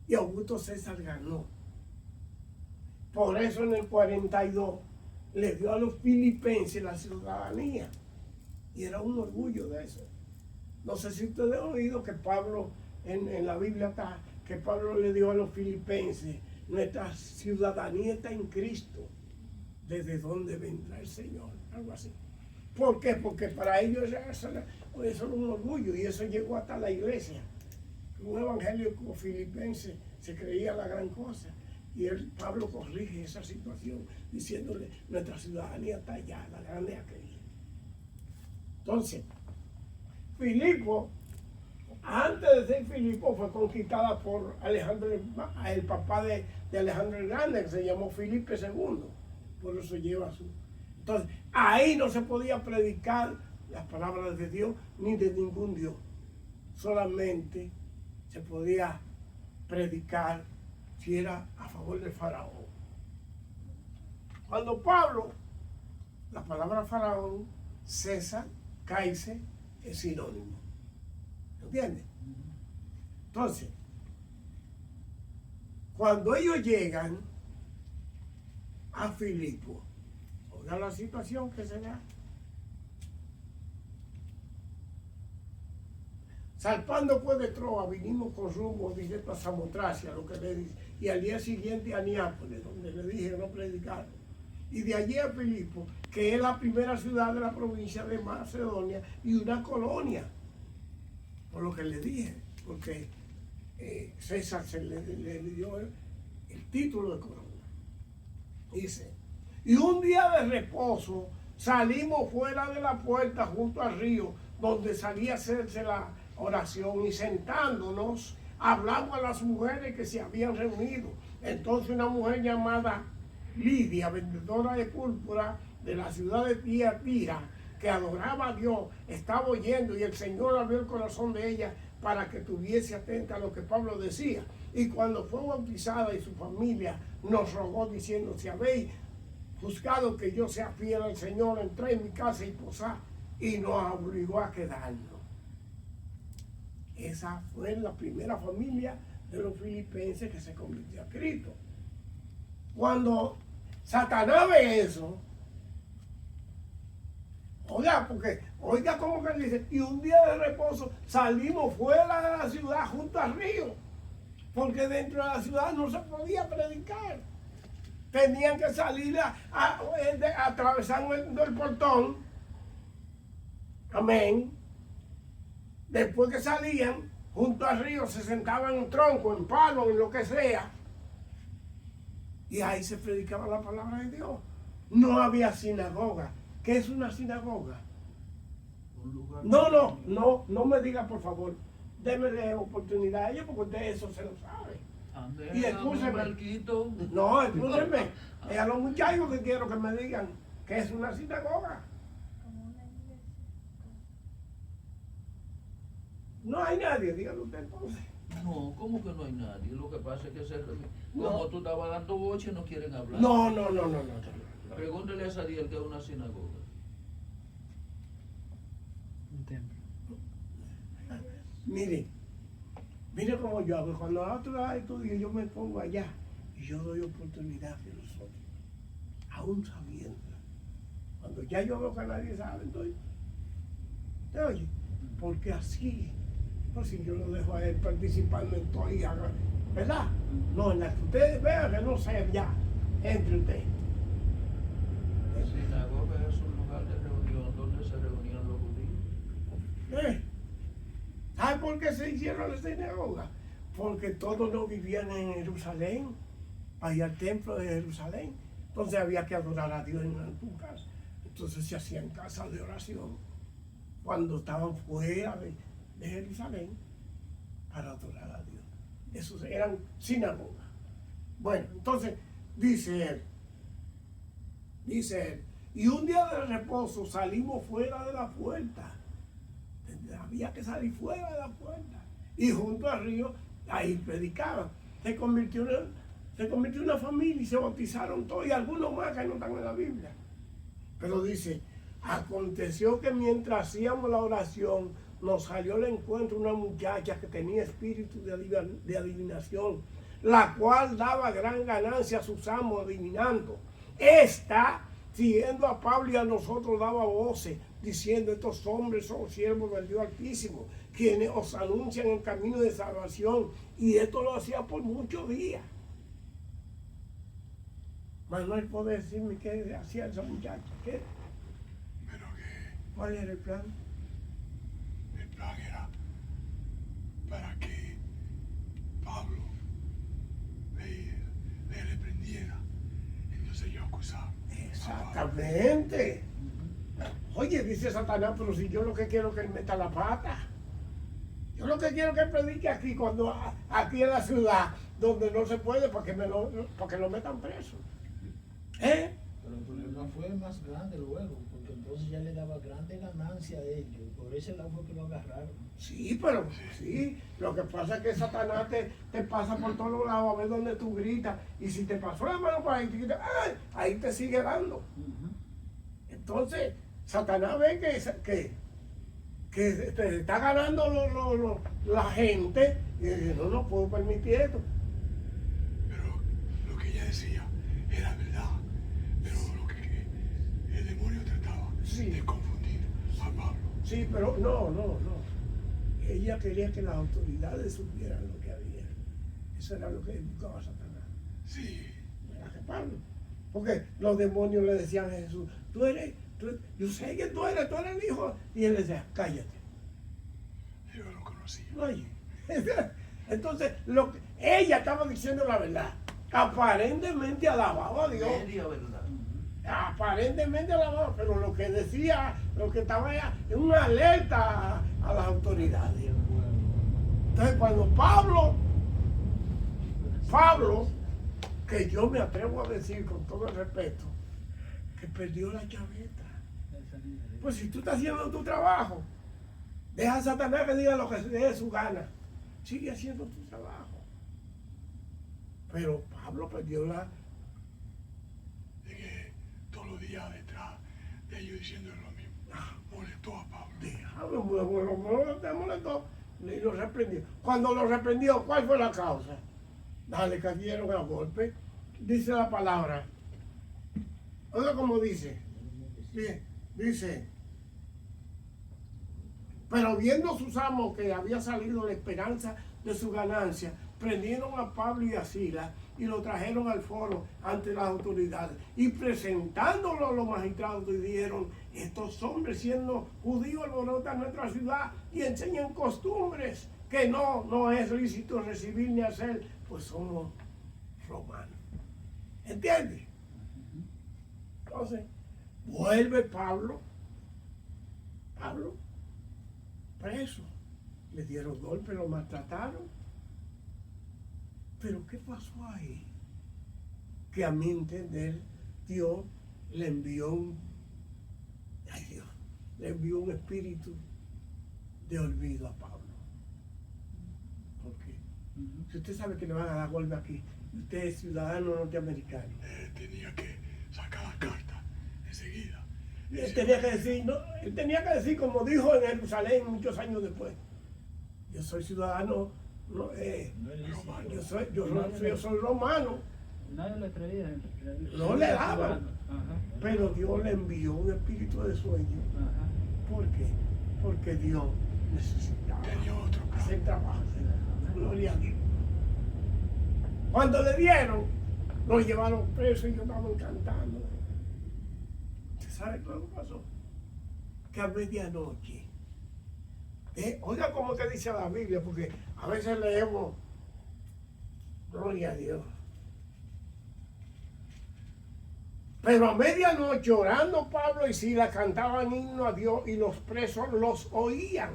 Y Augusto César ganó. Por eso en el 42 le dio a los filipenses la ciudadanía. Y era un orgullo de eso. No sé si ustedes han oído que Pablo, en la Biblia está, que Pablo le dio a los filipenses, nuestra ciudadanía está en Cristo, desde donde vendrá el Señor, algo así. ¿Por qué? Porque para ellos eso era un orgullo y eso llegó hasta la iglesia. Un evangelio como filipense se creía la gran cosa. Y Pablo corrige esa situación diciéndole, nuestra ciudadanía está allá, la grande aquella. Entonces, Filipo, antes de ser Filipo, fue conquistada por Alejandro, el papá de Alejandro el Grande, que se llamó Filipe II. Por eso lleva su... Entonces, ahí no se podía predicar las palabras de Dios ni de ningún Dios. Solamente se podía predicar si era a favor del faraón. Cuando Pablo, la palabra faraón, César, Kaiser, es sinónimo. ¿Entiendes? Entonces, cuando ellos llegan a Filipo, oiga la situación que se da. Salpando pues de Troa, vinimos con rumbo directo a Samotracia, lo que le dije, y al día siguiente a Neápolis, donde le dije no predicar. Y de allí a Filipo, que es la primera ciudad de la provincia de Macedonia y una colonia, por lo que le dije, porque César se le dio el título de colonia. Dice, y un día de reposo salimos fuera de la puerta junto al río, donde salía a hacerse la oración, y sentándonos hablamos a las mujeres que se habían reunido. Entonces una mujer llamada Lidia, vendedora de púrpura de la ciudad de Tiatira, que adoraba a Dios, estaba oyendo, y el Señor abrió el corazón de ella para que estuviese atenta a lo que Pablo decía. Y cuando fue bautizada y su familia nos rogó diciendo, si habéis juzgado que yo sea fiel al Señor, entré en mi casa y posad, y nos obligó a quedarnos. Esa fue la primera familia de los filipenses que se convirtió a Cristo. Cuando Satanás ve eso, oiga como que dice, y un día de reposo salimos fuera de la ciudad junto al río, porque dentro de la ciudad no se podía predicar. Tenían que salir atravesando el portón. Amén. Después que salían junto al río, se sentaban en un tronco, en palo, en lo que sea. Y ahí se predicaba la palabra de Dios. No había sinagoga. ¿Qué es una sinagoga? Un lugar No me diga por favor. Démele oportunidad a ellos porque usted eso se lo sabe. Amén, Y escúcheme. amén, Marquito. No, escúchenme. Es a los muchachos que quiero que me digan que es una sinagoga. Como una iglesia. No hay nadie, dígalo usted entonces. No, ¿cómo que no hay nadie? Lo que pasa es que No. como tú estabas dando boche, no quieren hablar. No. Pregúntale a Sariel que es una sinagoga. Un templo. Mire cómo yo hago. Cuando la otra estudio, yo me pongo allá y yo doy oportunidad a los otros, aún sabiendo. Cuando ya yo veo que nadie sabe, entonces, ¿te oye? Porque así, pues si yo lo dejo a él participando en todo y haga, ¿verdad? No, en la que ustedes vean que no sé ya, entre ustedes. La sinagoga es un lugar de reunión donde se reunían los judíos. ¿Sabe por qué se hicieron las sinagogas? Porque todos no vivían en Jerusalén, allá al templo de Jerusalén. Entonces había que adorar a Dios en algún caso. Entonces se hacían casas de oración cuando estaban fuera de Jerusalén para adorar a Dios. Esos eran sinagogas. Bueno, entonces dice él, y un día de reposo salimos fuera de la puerta. Había que salir fuera de la puerta. Y junto al río, ahí predicaban. Se convirtió en una familia y se bautizaron todos, y algunos más que no están en la Biblia. Pero dice, aconteció que mientras hacíamos la oración, nos salió al encuentro una muchacha que tenía espíritu de adivinación, la cual daba gran ganancia a sus amos adivinando. Esta, siguiendo a Pablo y a nosotros, daba voces, diciendo, estos hombres son siervos del Dios Altísimo, quienes os anuncian el camino de salvación. Y esto lo hacía por muchos días. Manuel, ¿puede decirme qué hacía esa muchacha? ¿Qué? Pero que ¿Cuál era el plan? el plan era para que Pablo le reprendiera. Entonces yo acusaba. Exactamente. Oye, dice Satanás, pero si yo lo que quiero es que él meta la pata. Yo lo que quiero es que él predique aquí, aquí en la ciudad, donde no se puede, para que lo metan preso. ¿Eh? Pero el problema fue más grande luego, porque entonces ya le daba grande ganancia a ellos. Por ese lado fue que lo agarraron. Sí, pero sí. Lo que pasa es que Satanás te pasa por todos lados a ver dónde tú gritas. Y si te pasó la mano por ahí, ¡ay! Ahí te sigue dando. Entonces, Satanás ve que te está ganando la gente y dice, no puedo permitir esto. Pero lo que ella decía era verdad. Pero lo que el demonio trataba Sí. de confundir a Pablo. Sí, pero no. Ella quería que las autoridades supieran lo que había. Eso era lo que buscaba Satanás. Sí. ¿Verdad que Pablo? Porque los demonios le decían a Jesús, yo sé que tú eres el hijo. Y él le decía, cállate. Yo lo conocía. Oye, entonces ella estaba diciendo la verdad. Aparentemente alababa a Dios. Media verdad. Aparentemente alababa, pero lo que decía, lo que estaba allá, es una alerta a las autoridades. Entonces cuando Pablo, que yo me atrevo a decir con todo el respeto, que perdió la chaveta. Pues si tú estás haciendo tu trabajo, deja a Satanás que diga lo que se dé de su gana. Sigue haciendo tu trabajo. Pero Pablo perdió la... De que todos los días detrás de ellos diciéndole lo mismo. Molestó a Pablo. Te molestó y lo reprendió. Cuando lo reprendió, ¿cuál fue la causa? Dale, cayeron a golpe. Dice la palabra. Oiga cómo dice. Dice. Pero viendo sus amos que había salido la esperanza de su ganancia, prendieron a Pablo y a Silas y lo trajeron al foro ante las autoridades. Y presentándolo a los magistrados, dijeron, estos hombres siendo judíos alborotan nuestra ciudad y enseñan costumbres que no es lícito recibir ni hacer, pues somos romanos. ¿Entiendes? Entonces, vuelve Pablo preso. Le dieron golpes, lo maltrataron. Pero ¿qué pasó ahí? Que a mi entender Dios le envió le envió un espíritu de olvido a Pablo. ¿Por qué? Si usted sabe que le van a dar golpe aquí, y usted es ciudadano norteamericano, Tenía que sacar la carta enseguida. él tenía que decir, no, él tenía que decir, como dijo en Jerusalén muchos años después, yo soy ciudadano, No es lícito. yo soy romano. Nadie le traía. No le daban. Ajá. Pero Dios le envió un espíritu de sueño. Ajá. ¿Por qué? Porque Dios necesitaba Tenía otro plan. hacer trabajo. Gloria a Dios. Cuando le dieron, lo llevaron preso y yo estaba cantando. ¿Usted sabe lo que pasó? Que a medianoche, oiga como que dice la Biblia, porque a veces leemos, gloria a Dios. Pero a medianoche, orando Pablo y Silas, cantaban himno a Dios y los presos los oían.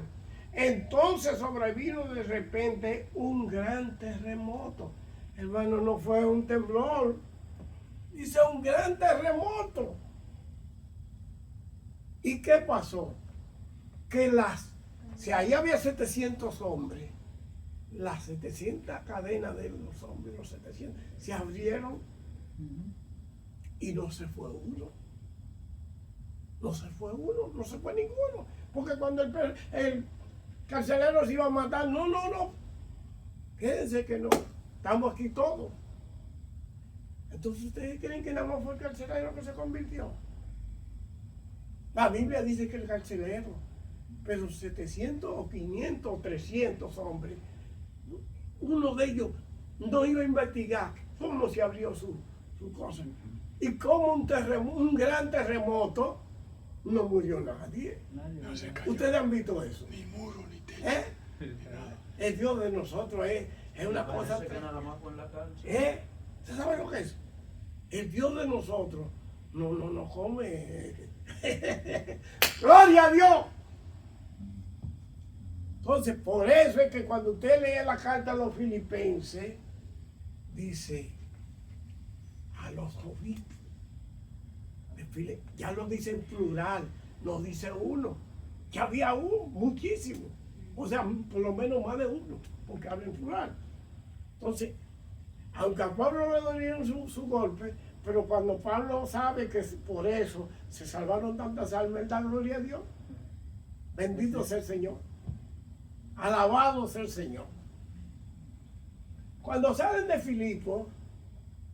Entonces sobrevino de repente un gran terremoto. Hermano, no fue un temblor, dice un gran terremoto. ¿Y qué pasó? Que si ahí había 700 hombres, las 700 cadenas de los hombres, los 700, se abrieron. Y no se fue uno. No se fue uno, no se fue ninguno. Porque cuando el carcelero se iba a matar, no. Quédense que no. Estamos aquí todos. Entonces, ¿ustedes creen que nada más fue el carcelero que se convirtió? La Biblia dice que el carcelero, pero 700 o 500 o 300 hombres, uno de ellos no iba a investigar cómo se abrió su cosa. Y como un gran terremoto, no murió nadie. No se cayó. ¿Ustedes han visto eso? Ni muro, ni techo. Ni nada. El Dios de nosotros es una cosa. Parece que nada más fue en la cárcel. ¿Usted sabe lo que es? El Dios de nosotros no come. ¡Gloria a Dios! Entonces, por eso es que cuando usted lee la carta a los filipenses, dice a los obispos. Ya lo dice en plural, no dice uno. Ya había uno, muchísimo. O sea, por lo menos más de uno, porque habla en plural. Entonces, aunque a Pablo le dolieron su golpe, pero cuando Pablo sabe que por eso se salvaron tantas almas, él da gloria a Dios. Bendito sea el Señor. Alabado sea el Señor. Cuando salen de Filipo,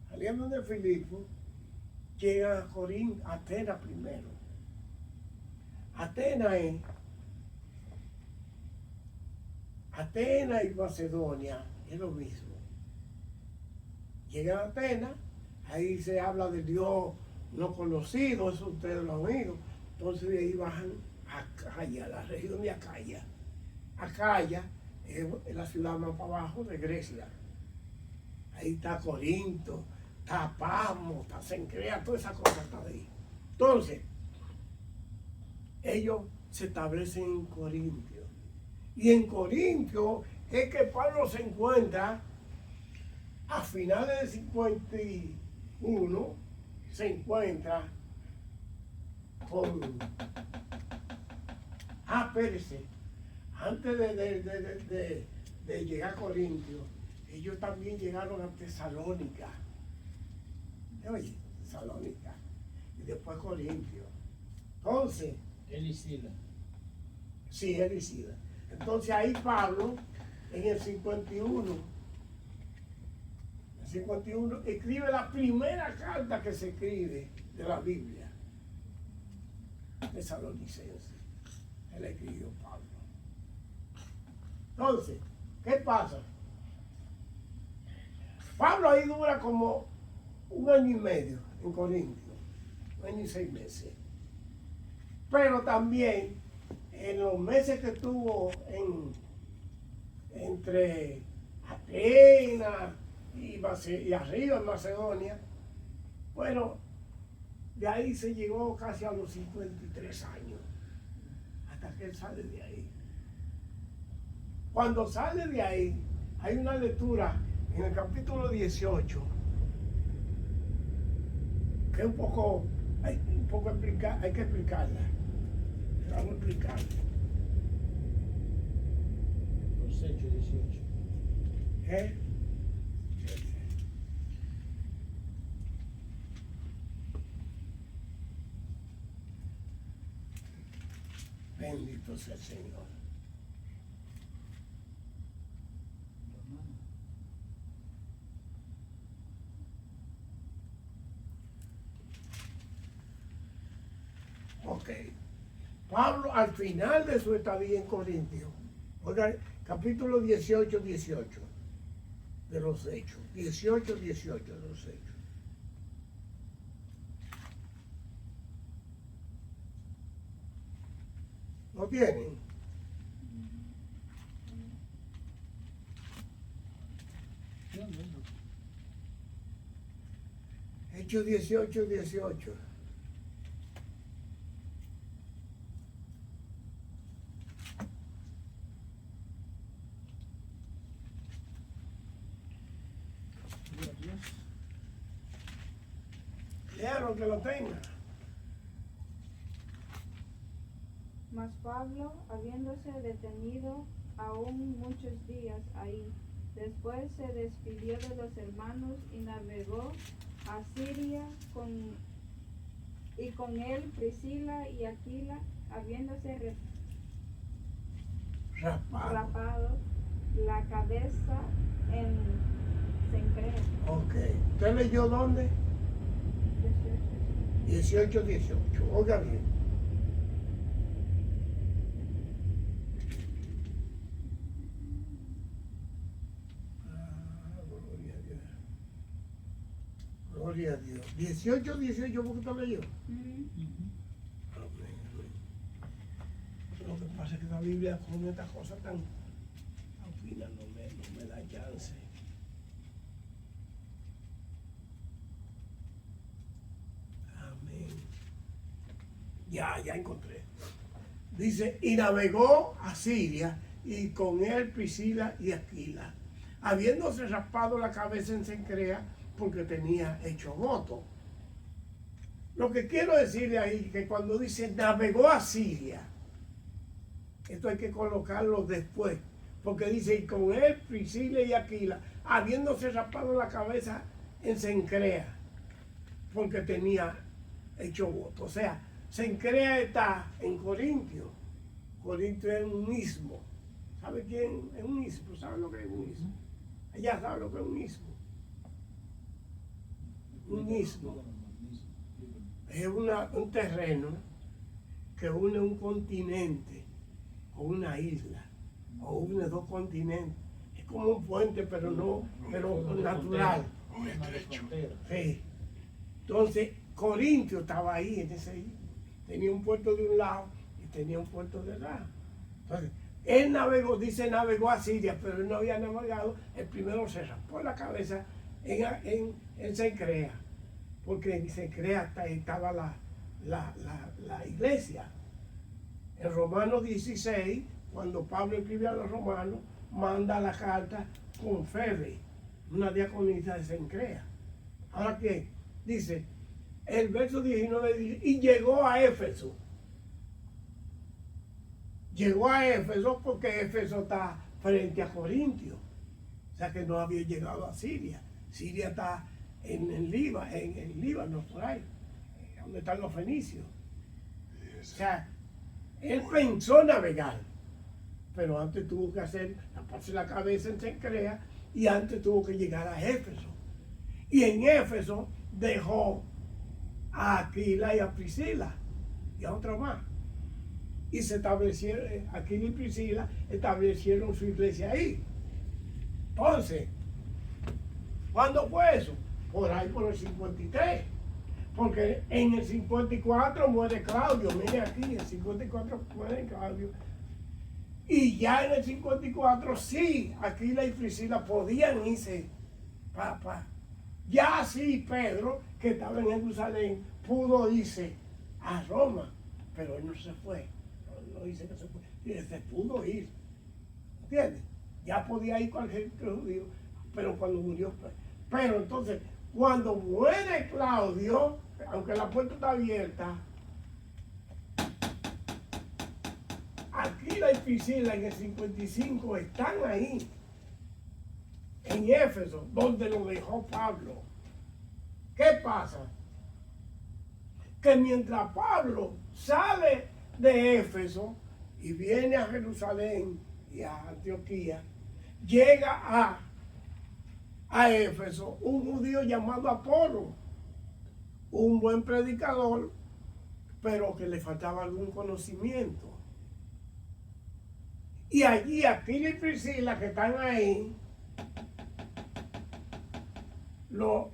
saliendo de Filipo, llegan a Corinto, Atenas primero. Atenas y Macedonia es lo mismo. Llegan a Atenas, ahí se habla de Dios no conocido, eso ustedes lo han oído. Entonces de ahí bajan a Acaya, la región de Acaya. Acaya es la ciudad más para abajo de Grecia. Ahí está Corinto, está Pamo, está Cencrea, todas esas cosas están ahí. Entonces, ellos se establecen en Corintio. Y en Corintio es que Pablo se encuentra a finales del 51, se encuentra con Pérez. Antes de llegar a Corintio, ellos también llegaron a Tesalónica. Oye, Tesalónica. Y después Corintio. Entonces, Él y Silas. sí, él y Silas. Entonces ahí Pablo, en el 51, escribe la primera carta que se escribe de la Biblia. Tesalonicense. Él escribió Pablo. Entonces, ¿qué pasa? Pablo ahí dura como 1 año y medio en Corintio, 1 año y 6 meses. Pero también en los meses que estuvo entre Atenas y arriba en Macedonia, bueno, de ahí se llegó casi a los 53 años, hasta que él sale de ahí. Cuando sale de ahí, hay una lectura en el capítulo 18 que hay que explicarla. Vamos a explicarla. Los Hechos 18. ¿Eh? Bendito sea el Señor. Ok. Pablo, al final de su estadía en Corintio, oiga, capítulo 18 de los Hechos. 18 de los Hechos. ¿Lo tienen? Hechos 18. Lean que lo tenga. Mas Pablo, habiéndose detenido aún muchos días ahí, después se despidió de los hermanos y navegó a Siria y con él Priscila y Aquila, habiéndose rapado la cabeza en Cencrea. Ok. ¿Usted leyó dónde? 18. Oiga bien. Gloria a Dios. 18, ¿por qué usted leyó? Amén. Lo que pasa es que la Biblia con estas cosas tan finas no me da chance. Amén. Ya encontré. Dice, y navegó a Siria, y con él Priscila y Aquila, habiéndose raspado la cabeza en Cencrea, porque tenía hecho voto. Lo que quiero decirle ahí, que cuando dice navegó a Siria, esto hay que colocarlo después, porque dice, y con él Priscila y Aquila, habiéndose raspado la cabeza en Cencrea, porque tenía hecho voto. O sea, Cencrea está en Corintio. Corintio es un istmo. ¿Sabe quién es un istmo? ¿Sabe lo que es un istmo? Ella sabe lo que es un istmo. Un istmo es un terreno que une un continente o una isla, o une dos continentes. Es como un puente, pero natural. Un estrecho. Sí. Entonces, Corintio estaba ahí, tenía un puerto de un lado y tenía un puerto del lado. Entonces, él navegó a Siria, pero él no había navegado. El primero se raspó la cabeza en Cencrea, porque en Cencrea estaba la iglesia. En Romanos 16, cuando Pablo escribe a los romanos, manda la carta con Febe, una diaconisa de Cencrea. Ahora que dice, el verso 19 dice, y llegó a Éfeso. Llegó a Éfeso porque Éfeso está frente a Corintio. O sea que no había llegado a Siria. Siria está en el Líbano, por ahí, donde están los fenicios. O sea, él pensó navegar, pero antes tuvo que taparse la cabeza en Cencrea y antes tuvo que llegar a Éfeso. Y en Éfeso dejó a Aquila y a Priscila y a otra más. Y se establecieron, Aquila y Priscila establecieron su iglesia ahí. Entonces, ¿cuándo fue eso? Por ahí por el 53. Porque en el 54 muere Claudio. Mire aquí, en el 54 muere Claudio. Y ya en el 54 sí, Aquila y Priscila podían irse para. Ya sí, Pedro, que estaba en Jerusalén, pudo irse a Roma, pero él no se fue. No dice que se fue. Se pudo ir. ¿Entiendes? Ya podía ir cualquier judío, pero cuando murió. Pero entonces, cuando muere Claudio, aunque la puerta está abierta, Aquila y Priscila en el 55 están ahí, en Éfeso, donde lo dejó Pablo. ¿Qué pasa? Que mientras Pablo sale de Éfeso y viene a Jerusalén y a Antioquía, llega a Éfeso un judío llamado Apolo, un buen predicador, pero que le faltaba algún conocimiento. Y allí Aquila y Priscila, que están ahí, lo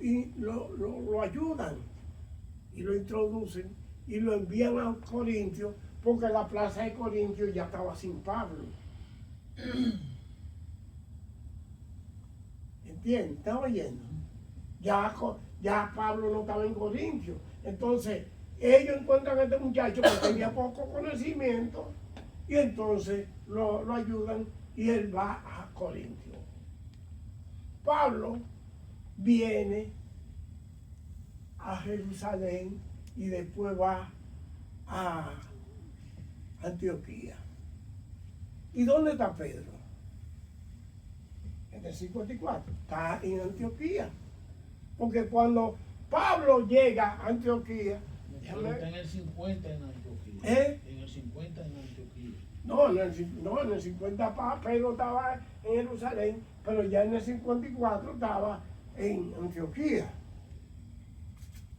ayudan y lo introducen y lo envían a Corintios, porque la plaza de Corintios ya estaba sin Pablo. ¿Entiendes? ¿Estás oyendo? Ya Pablo no estaba en Corintios. Entonces, ellos encuentran a este muchacho que tenía poco conocimiento y entonces lo ayudan y él va a Corintios. Pablo viene a Jerusalén y después va a Antioquía. ¿Y dónde está Pedro? En el 54. Está en Antioquía. Porque cuando Pablo llega a Antioquía, Está en el 50 en Antioquía. En el 50 en Antioquía. No, en el 50 Pedro estaba en Jerusalén, pero ya en el 54 estaba en Antioquía.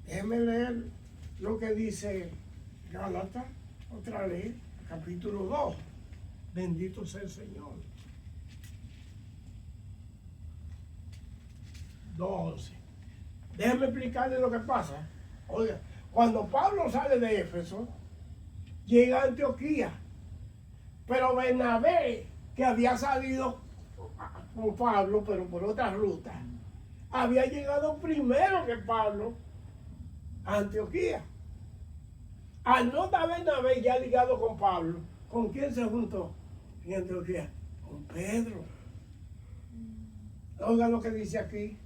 Déjenme leer lo que dice Gálatas, otra vez, capítulo 2. Bendito sea el Señor. 2:11. Déjenme explicarle lo que pasa. Oiga, cuando Pablo sale de Éfeso, llega a Antioquía. Pero Bernabé, que había salido con Pablo, pero por otra ruta, había llegado primero que Pablo a Antioquía. Al no estar Bernabé ya ligado con Pablo, ¿con quién se juntó en Antioquía? Con Pedro. Oigan lo que dice aquí.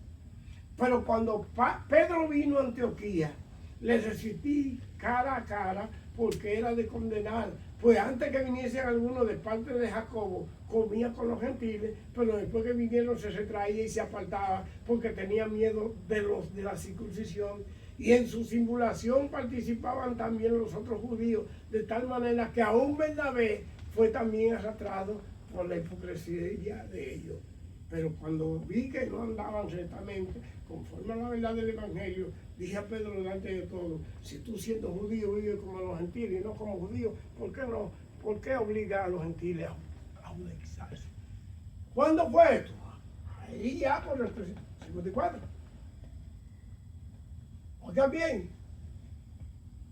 Pero cuando Pedro vino a Antioquía, le resistí cara a cara porque era de condenar. Pues antes que viniesen algunos de parte de Jacobo, comía con los gentiles, pero después que vinieron se retraía y se apartaba porque tenía miedo de la circuncisión. Y en su simulación participaban también los otros judíos, de tal manera que aún Bernabé fue también arrastrado por la hipocresía de ellos. Pero cuando vi que no andaban rectamente, conforme a la verdad del Evangelio, dije a Pedro delante de todo, si tú siendo judío vives como los gentiles y no como judíos, ¿por qué no? ¿Por qué obliga a los gentiles a judaizarse? ¿Cuándo fue esto? Ahí ya por el 54. Oigan bien,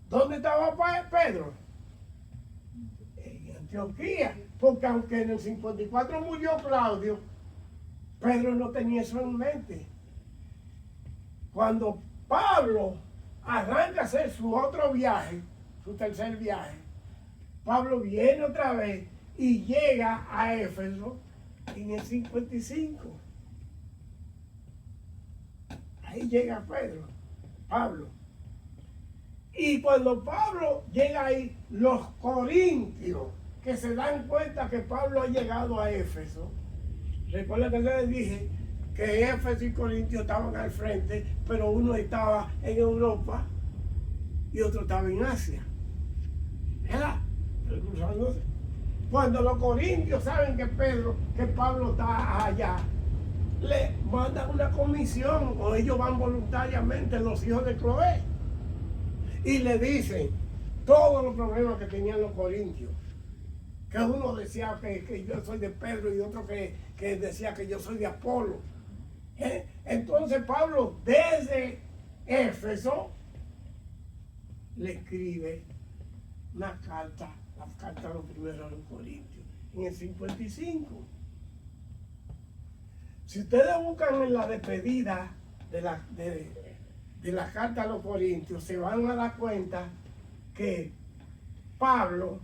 ¿dónde estaba Pedro? En Antioquía, porque aunque en el 54 murió Claudio, Pedro no tenía eso en mente. Cuando Pablo arranca a hacer su otro viaje, su tercer viaje, Pablo viene otra vez y llega a Éfeso en el 55. Ahí llega Pablo. Y cuando Pablo llega ahí, los corintios que se dan cuenta que Pablo ha llegado a Éfeso, recuerda que les dije que Éfeso y Corintios estaban al frente, pero uno estaba en Europa y otro estaba en Asia. ¿Verdad? Cruzándose. Cuando los corintios saben que Pablo está allá, le mandan una comisión, o ellos van voluntariamente, los hijos de Cloé, y le dicen todos los problemas que tenían los corintios. Que uno decía que yo soy de Pedro y otro que decía que yo soy de Apolo. Entonces Pablo desde Éfeso le escribe una carta, la carta a los primeros de los Corintios, en el 55. Si ustedes buscan en la despedida de la carta a los Corintios, se van a dar cuenta que Pablo,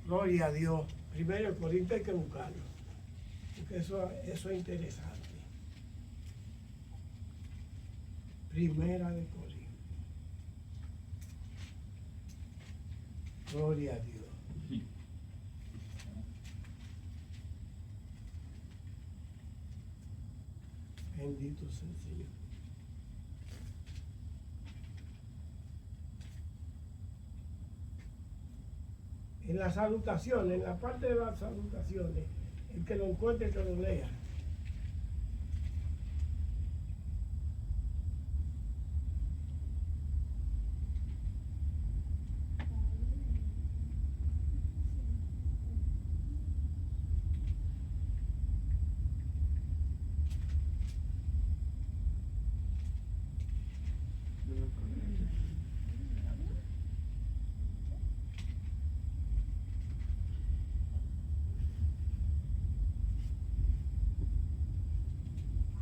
gloria a Dios, Primero de Corintios hay que buscarlo, porque eso es interesante. Primera de Corintios. Gloria a Dios. Bendito sea el Señor. En las salutaciones, en la parte de las salutaciones, el que lo encuentre que lo lea.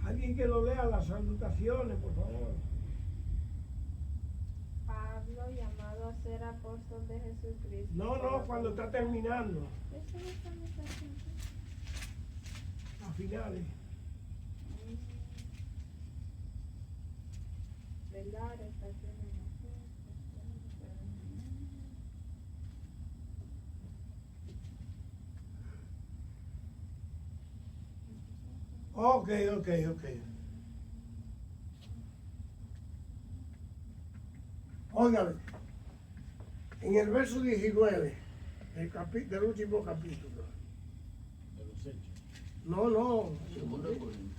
Alguien que lo lea las salutaciones, por favor. Pablo, llamado a ser apóstol de Jesucristo. No, cuando está terminando, Eso no está en esta gente. a finales. ¿Verdad? Está aquí en el Ok. Óigame, en el verso 19, del último capítulo. De los hechos. No. Segunda Corintios.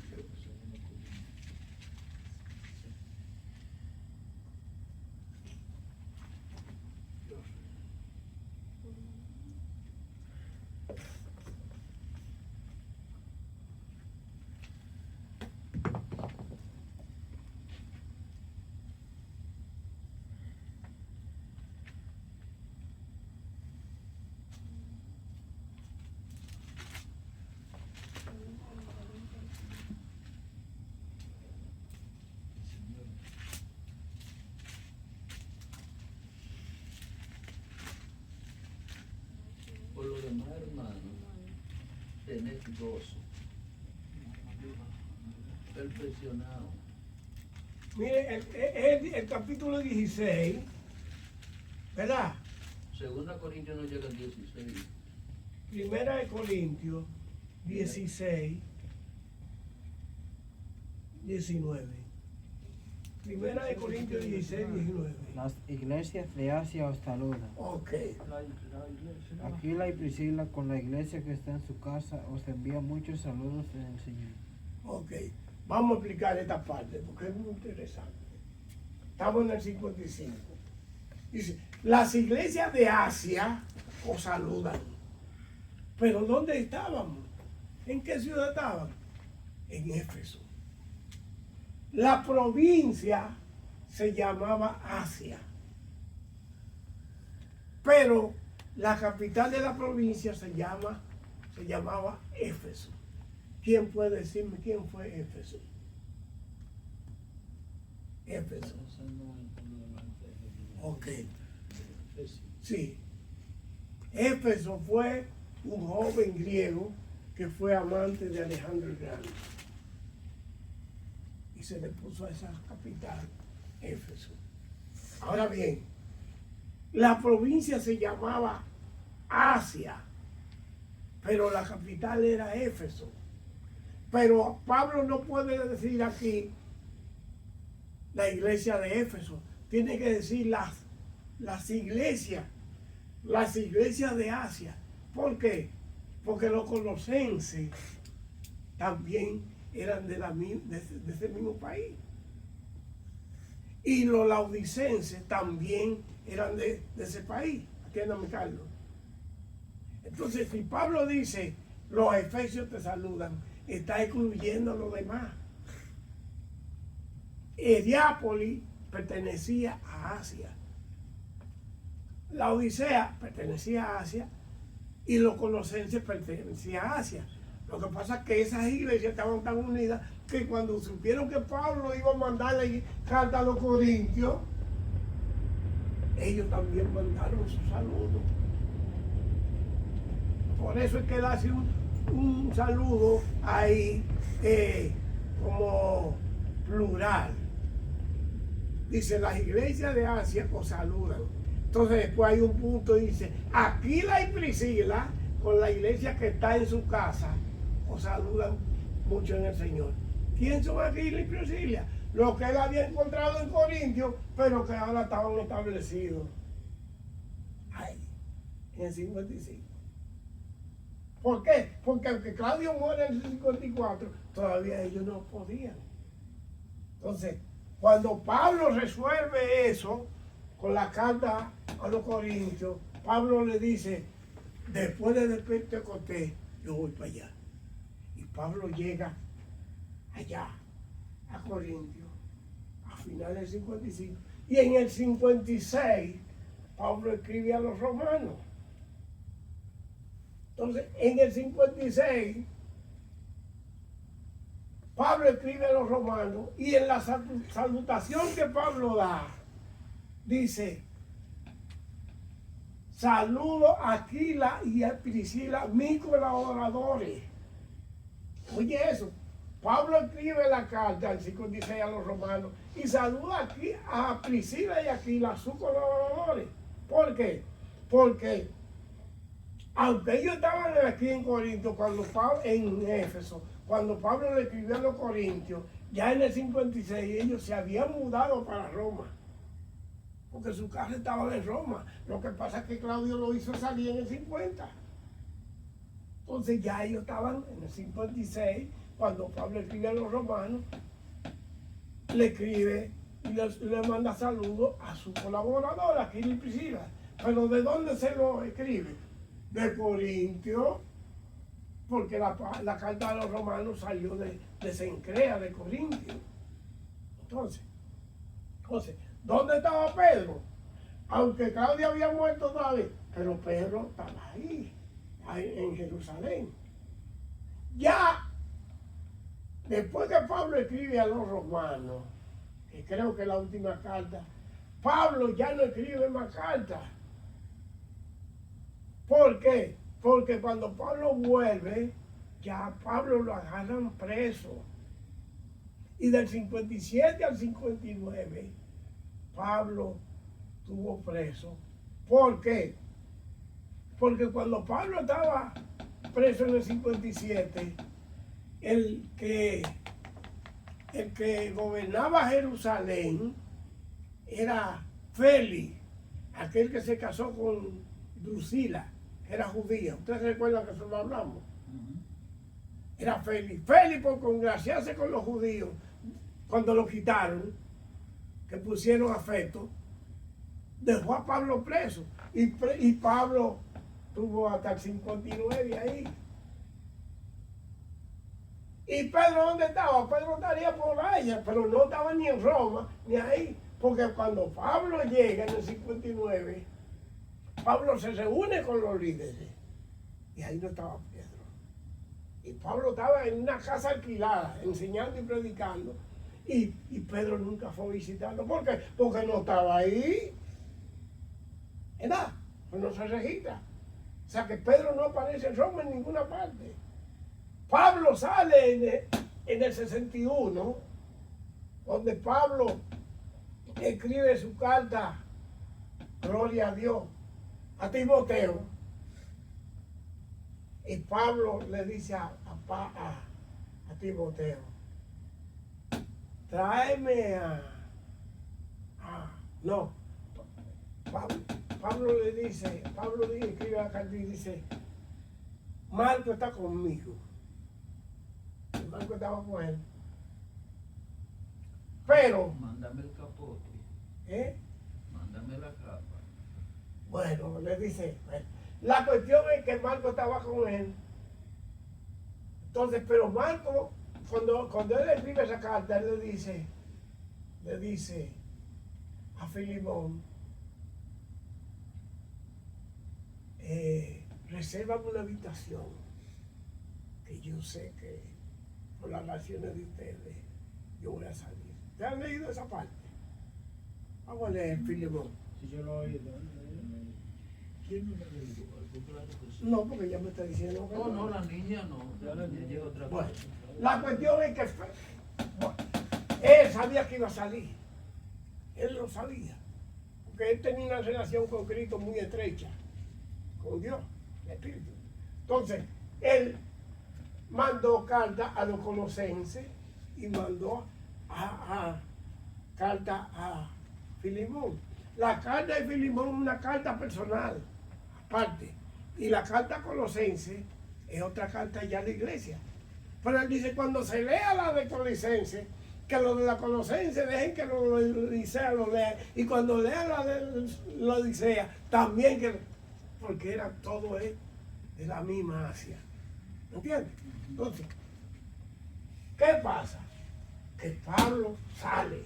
Por lo demás, hermanos, tened gozo, perfeccionado. Mire, el capítulo 16, ¿verdad? Segunda Corintios no llega al 16. Primera de Corintios 16, 19. Primera de Corintios 16, 19. Las iglesias de Asia os saludan. Ok. Aquila y Priscila con la iglesia que está en su casa os envía muchos saludos en el Señor. Ok, vamos a explicar esta parte porque es muy interesante. Estamos en el 55. Dice, las iglesias de Asia os saludan. Pero ¿dónde estábamos? ¿En qué ciudad estaban? En Éfeso. La provincia se llamaba Asia. Pero la capital de la provincia se llamaba Éfeso. ¿Quién puede decirme quién fue Éfeso? Éfeso. Ok. Sí. Éfeso fue un joven griego que fue amante de Alejandro el Grande. Y se le puso a esa capital Éfeso. Ahora bien, la provincia se llamaba Asia, pero la capital era Éfeso. Pero Pablo no puede decir aquí la iglesia de Éfeso, tiene que decir las iglesias de Asia. ¿Por qué? Porque los colosenses también eran de ese mismo país. Y los laodicenses también eran de ese país. Atiéndame, Carlos. Entonces, si Pablo dice, los efesios te saludan, está excluyendo a los demás. Hierápolis pertenecía a Asia. La Odisea pertenecía a Asia y los colosenses pertenecían a Asia. Lo que pasa es que esas iglesias estaban tan unidas que cuando supieron que Pablo iba a mandarle carta a los corintios, ellos también mandaron su saludo. Por eso es que él hace un saludo ahí como plural. Dice, las iglesias de Asia os saludan. Entonces después hay un punto y dice, Aquila y Priscila, con la iglesia que está en su casa, os saludan mucho en el Señor. ¿Quién son Aquila y Priscila? Los que él había encontrado en Corintio, pero que ahora estaban establecidos ahí, en el 55. ¿Por qué? Porque aunque Claudio muere en el 54, todavía ellos no podían. Entonces, cuando Pablo resuelve eso con la carta a los Corintios, Pablo le dice, después de Pentecostés, yo voy para allá. Y Pablo llega allá, a Corintios, a finales del 55. Y en el 56, Pablo escribe a los romanos. Entonces, en el 56, Pablo escribe a los romanos y en la salutación que Pablo da, dice, saludo a Aquila y a Priscila, mis colaboradores. Oye eso, Pablo escribe la carta al 56 a los romanos y saluda aquí a Priscila y a Aquila, sus colaboradores. ¿Por qué? Porque aunque ellos estaban aquí en Corinto, en Éfeso, cuando Pablo le escribió a los Corintios, ya en el 56 ellos se habían mudado para Roma, porque su casa estaba en Roma. Lo que pasa es que Claudio lo hizo salir en el 50. Entonces ya ellos estaban en el 56, cuando Pablo escribe a los romanos, le escribe y le manda saludos a su colaboradora, Aquila y Priscila. Pero ¿de dónde se lo escribe? De Corintio, porque la carta de los romanos salió de Cencrea, de Corintio. Entonces, ¿dónde estaba Pedro? Aunque Claudia había muerto todavía, pero Pedro estaba ahí en Jerusalén. Ya, después que Pablo escribe a los romanos, que creo que es la última carta, Pablo ya no escribe más cartas. ¿Por qué? Porque cuando Pablo vuelve, ya Pablo lo agarran preso. Y del 57 al 59, Pablo estuvo preso. ¿Por qué? Porque cuando Pablo estaba preso en el 57, el que gobernaba Jerusalén era Félix, aquel que se casó con Drusila, que era judía. ¿Ustedes recuerdan que eso lo hablamos? Era Félix. Félix, por congraciarse con los judíos, cuando lo quitaron, que pusieron a Festo, dejó a Pablo preso. Y Pablo tuvo hasta el 59 ahí. ¿Y Pedro dónde estaba? Pedro estaría por allá, pero no estaba ni en Roma, ni ahí. Porque cuando Pablo llega en el 59, Pablo se reúne con los líderes. Y ahí no estaba Pedro. Y Pablo estaba en una casa alquilada, enseñando y predicando. Y Pedro nunca fue a visitarlo. ¿Por qué? Porque no estaba ahí. ¿Verdad? Pues no se registra. O sea que Pedro no aparece en Roma en ninguna parte. Pablo sale en el 61, donde Pablo escribe su carta, gloria a Dios, a Timoteo. Y Pablo le dice a Timoteo, tráeme Pablo le dice, escribe la carta y dice, Marco está conmigo. Marco estaba con él. Pero, Mándame el capote. Mándame la capa. Bueno, le dice, la cuestión es que Marco estaba con él. Entonces, pero Marco, cuando él escribe esa carta, él le dice a Filimón, resérvame una habitación, que yo sé que por las relaciones de ustedes yo voy a salir. ¿Ustedes han leído esa parte? Vamos a leer Filemón. Si yo lo he oído. ¿Quién no la leyó? Algo claro que sí. No, porque ya me está diciendo que No, no, la niña no. Ya la niña es otra Bueno, cosa. la cuestión es que bueno, él sabía que iba a salir. Él lo sabía. Porque él tenía una relación con Cristo muy estrecha. Con Dios, el Espíritu. Entonces, él mandó carta a los colosenses y mandó carta a Filimón. La carta de Filimón es una carta personal, aparte. Y la carta a Colosenses es otra carta ya a la iglesia. Pero él dice, cuando se lea la de Colosenses, que los de la Colosenses dejen que los de Odisea lo lean. Y cuando lean la de la Odisea, también que... Porque era todo de la misma Asia. ¿Entiendes? Entonces, ¿qué pasa? Que Pablo sale.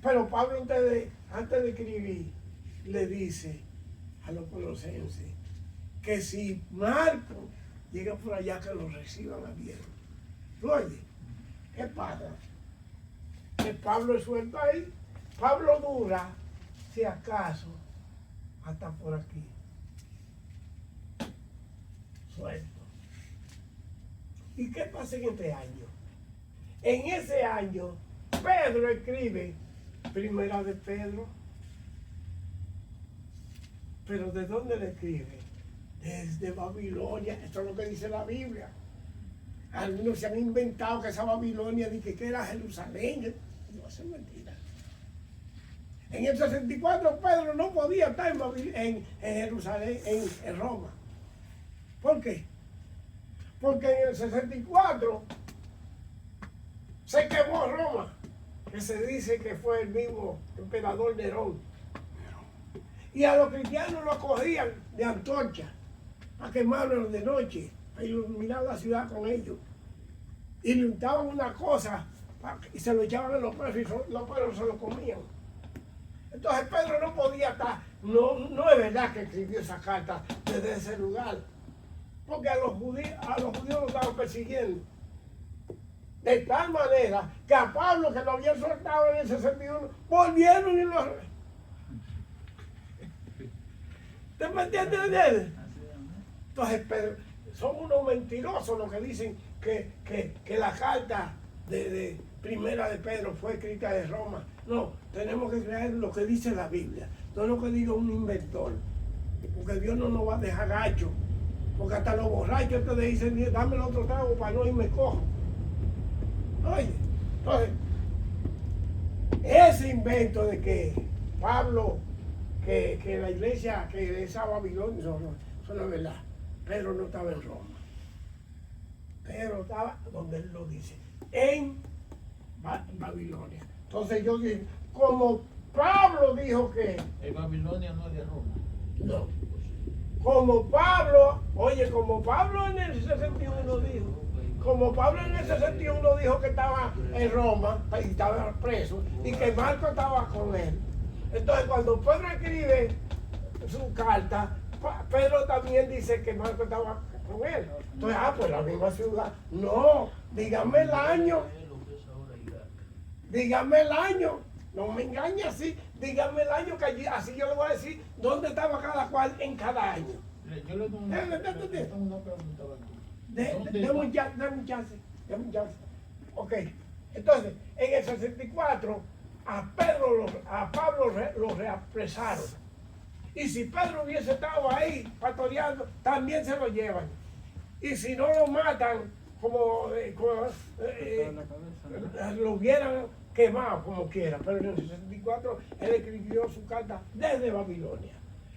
Pero Pablo antes de escribir, le dice a los colosenses que si Marco llega por allá, que lo reciban abierto. ¿Tú oyes? ¿Qué pasa? Que Pablo es suelto ahí. Pablo dura, si acaso, hasta por aquí. Suelto. ¿Y qué pasa en este año? En ese año, Pedro escribe Primera de Pedro. ¿Pero de dónde le escribe? Desde Babilonia. Esto es lo que dice la Biblia. Algunos se han inventado que esa Babilonia que era Jerusalén. No, eso es mentira. En el 64 Pedro no podía estar en Jerusalén, en Roma. ¿Por qué? Porque en el 64 se quemó Roma, que se dice que fue el mismo emperador Nerón. Y a los cristianos lo cogían de antorcha a quemarlos de noche, a iluminar la ciudad con ellos. Y le untaban una cosa y se lo echaban a los perros y los perros se lo comían. Entonces Pedro no podía estar, no es verdad que escribió esa carta desde ese lugar, porque a los judíos lo estaban persiguiendo. De tal manera que a Pablo, que lo habían soltado en el 61, volvieron y lo... ¿Te me entiendes? Entonces, Pedro, son unos mentirosos los que dicen que la carta de Primera de Pedro fue escrita de Roma. No, tenemos que creer lo que dice la Biblia, no lo que diga un inventor, porque Dios no nos va a dejar gacho, porque hasta los borrachos te dicen, dame el otro trago para no irme cojo. Oye, entonces, ese invento de que Pablo, que la iglesia, que esa Babilonia, eso no es verdad. Pedro no estaba en Roma. Pedro estaba donde él lo dice, en Babilonia. Entonces yo digo, como Pablo dijo que... En Babilonia no es de Roma. No. Como Pablo, oye, como Pablo en el 61 dijo, como Pablo en el 61 dijo que estaba en Roma y estaba preso y que Marco estaba con él. Entonces cuando Pedro escribe su carta, Pedro también dice que Marco estaba con él. Entonces, pues la misma ciudad. No, dígame el año. Dígame el año. No me engañe así. Dígame el año que allí, así yo le voy a decir dónde estaba cada cual en cada año. Yo le tengo una pregunta. Deme un chance. Ok, entonces, en el 64, a Pablo lo reapresaron. Y si Pedro hubiese estado ahí pastoreando, también se lo llevan. Y si no lo matan, lo hubieran quemado como quiera. Pero en el 64 él escribió su carta desde Babilonia.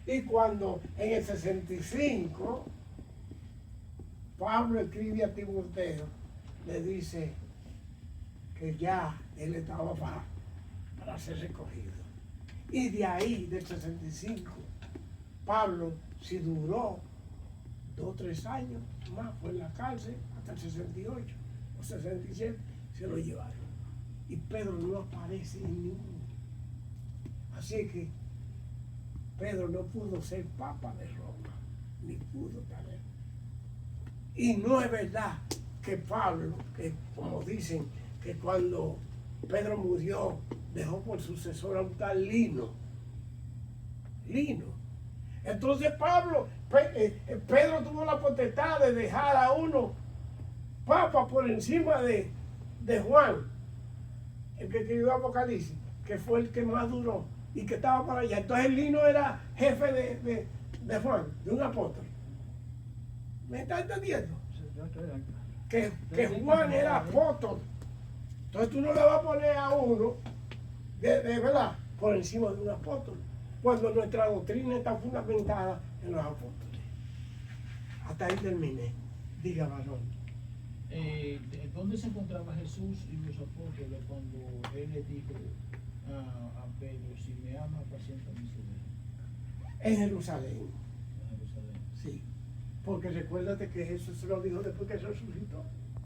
Y cuando en el 65 Pablo escribe a Timoteo, le dice que ya él estaba para ser recogido. Y de ahí, del 65, Pablo, si duró 2 o 3 años más, fue en la cárcel hasta el 68 o 67, se lo llevaron. Y Pedro no aparece en ninguno. Así que Pedro no pudo ser papa de Roma, ni pudo tener. Y no es verdad que Pablo, que como dicen, que cuando Pedro murió, dejó por sucesor a un tal Lino. Entonces Pedro tuvo la potestad de dejar a uno papa por encima de Juan, el que escribió Apocalipsis, que fue el que más duró y que estaba para allá. Entonces el Lino era jefe de Juan, de un apóstol. ¿Me está entendiendo? Que Juan era apóstol. Entonces tú no le vas a poner a uno de verdad por encima de un apóstol, cuando nuestra doctrina está fundamentada en los apóstoles. Hasta ahí terminé. Diga, varón. ¿Dónde se encontraba Jesús y los apóstoles cuando él le dijo a Pedro, si me ama, apacienta mis ovejas? En Jerusalén. En Jerusalén. Sí. Porque recuérdate que Jesús se lo dijo después que resucitó.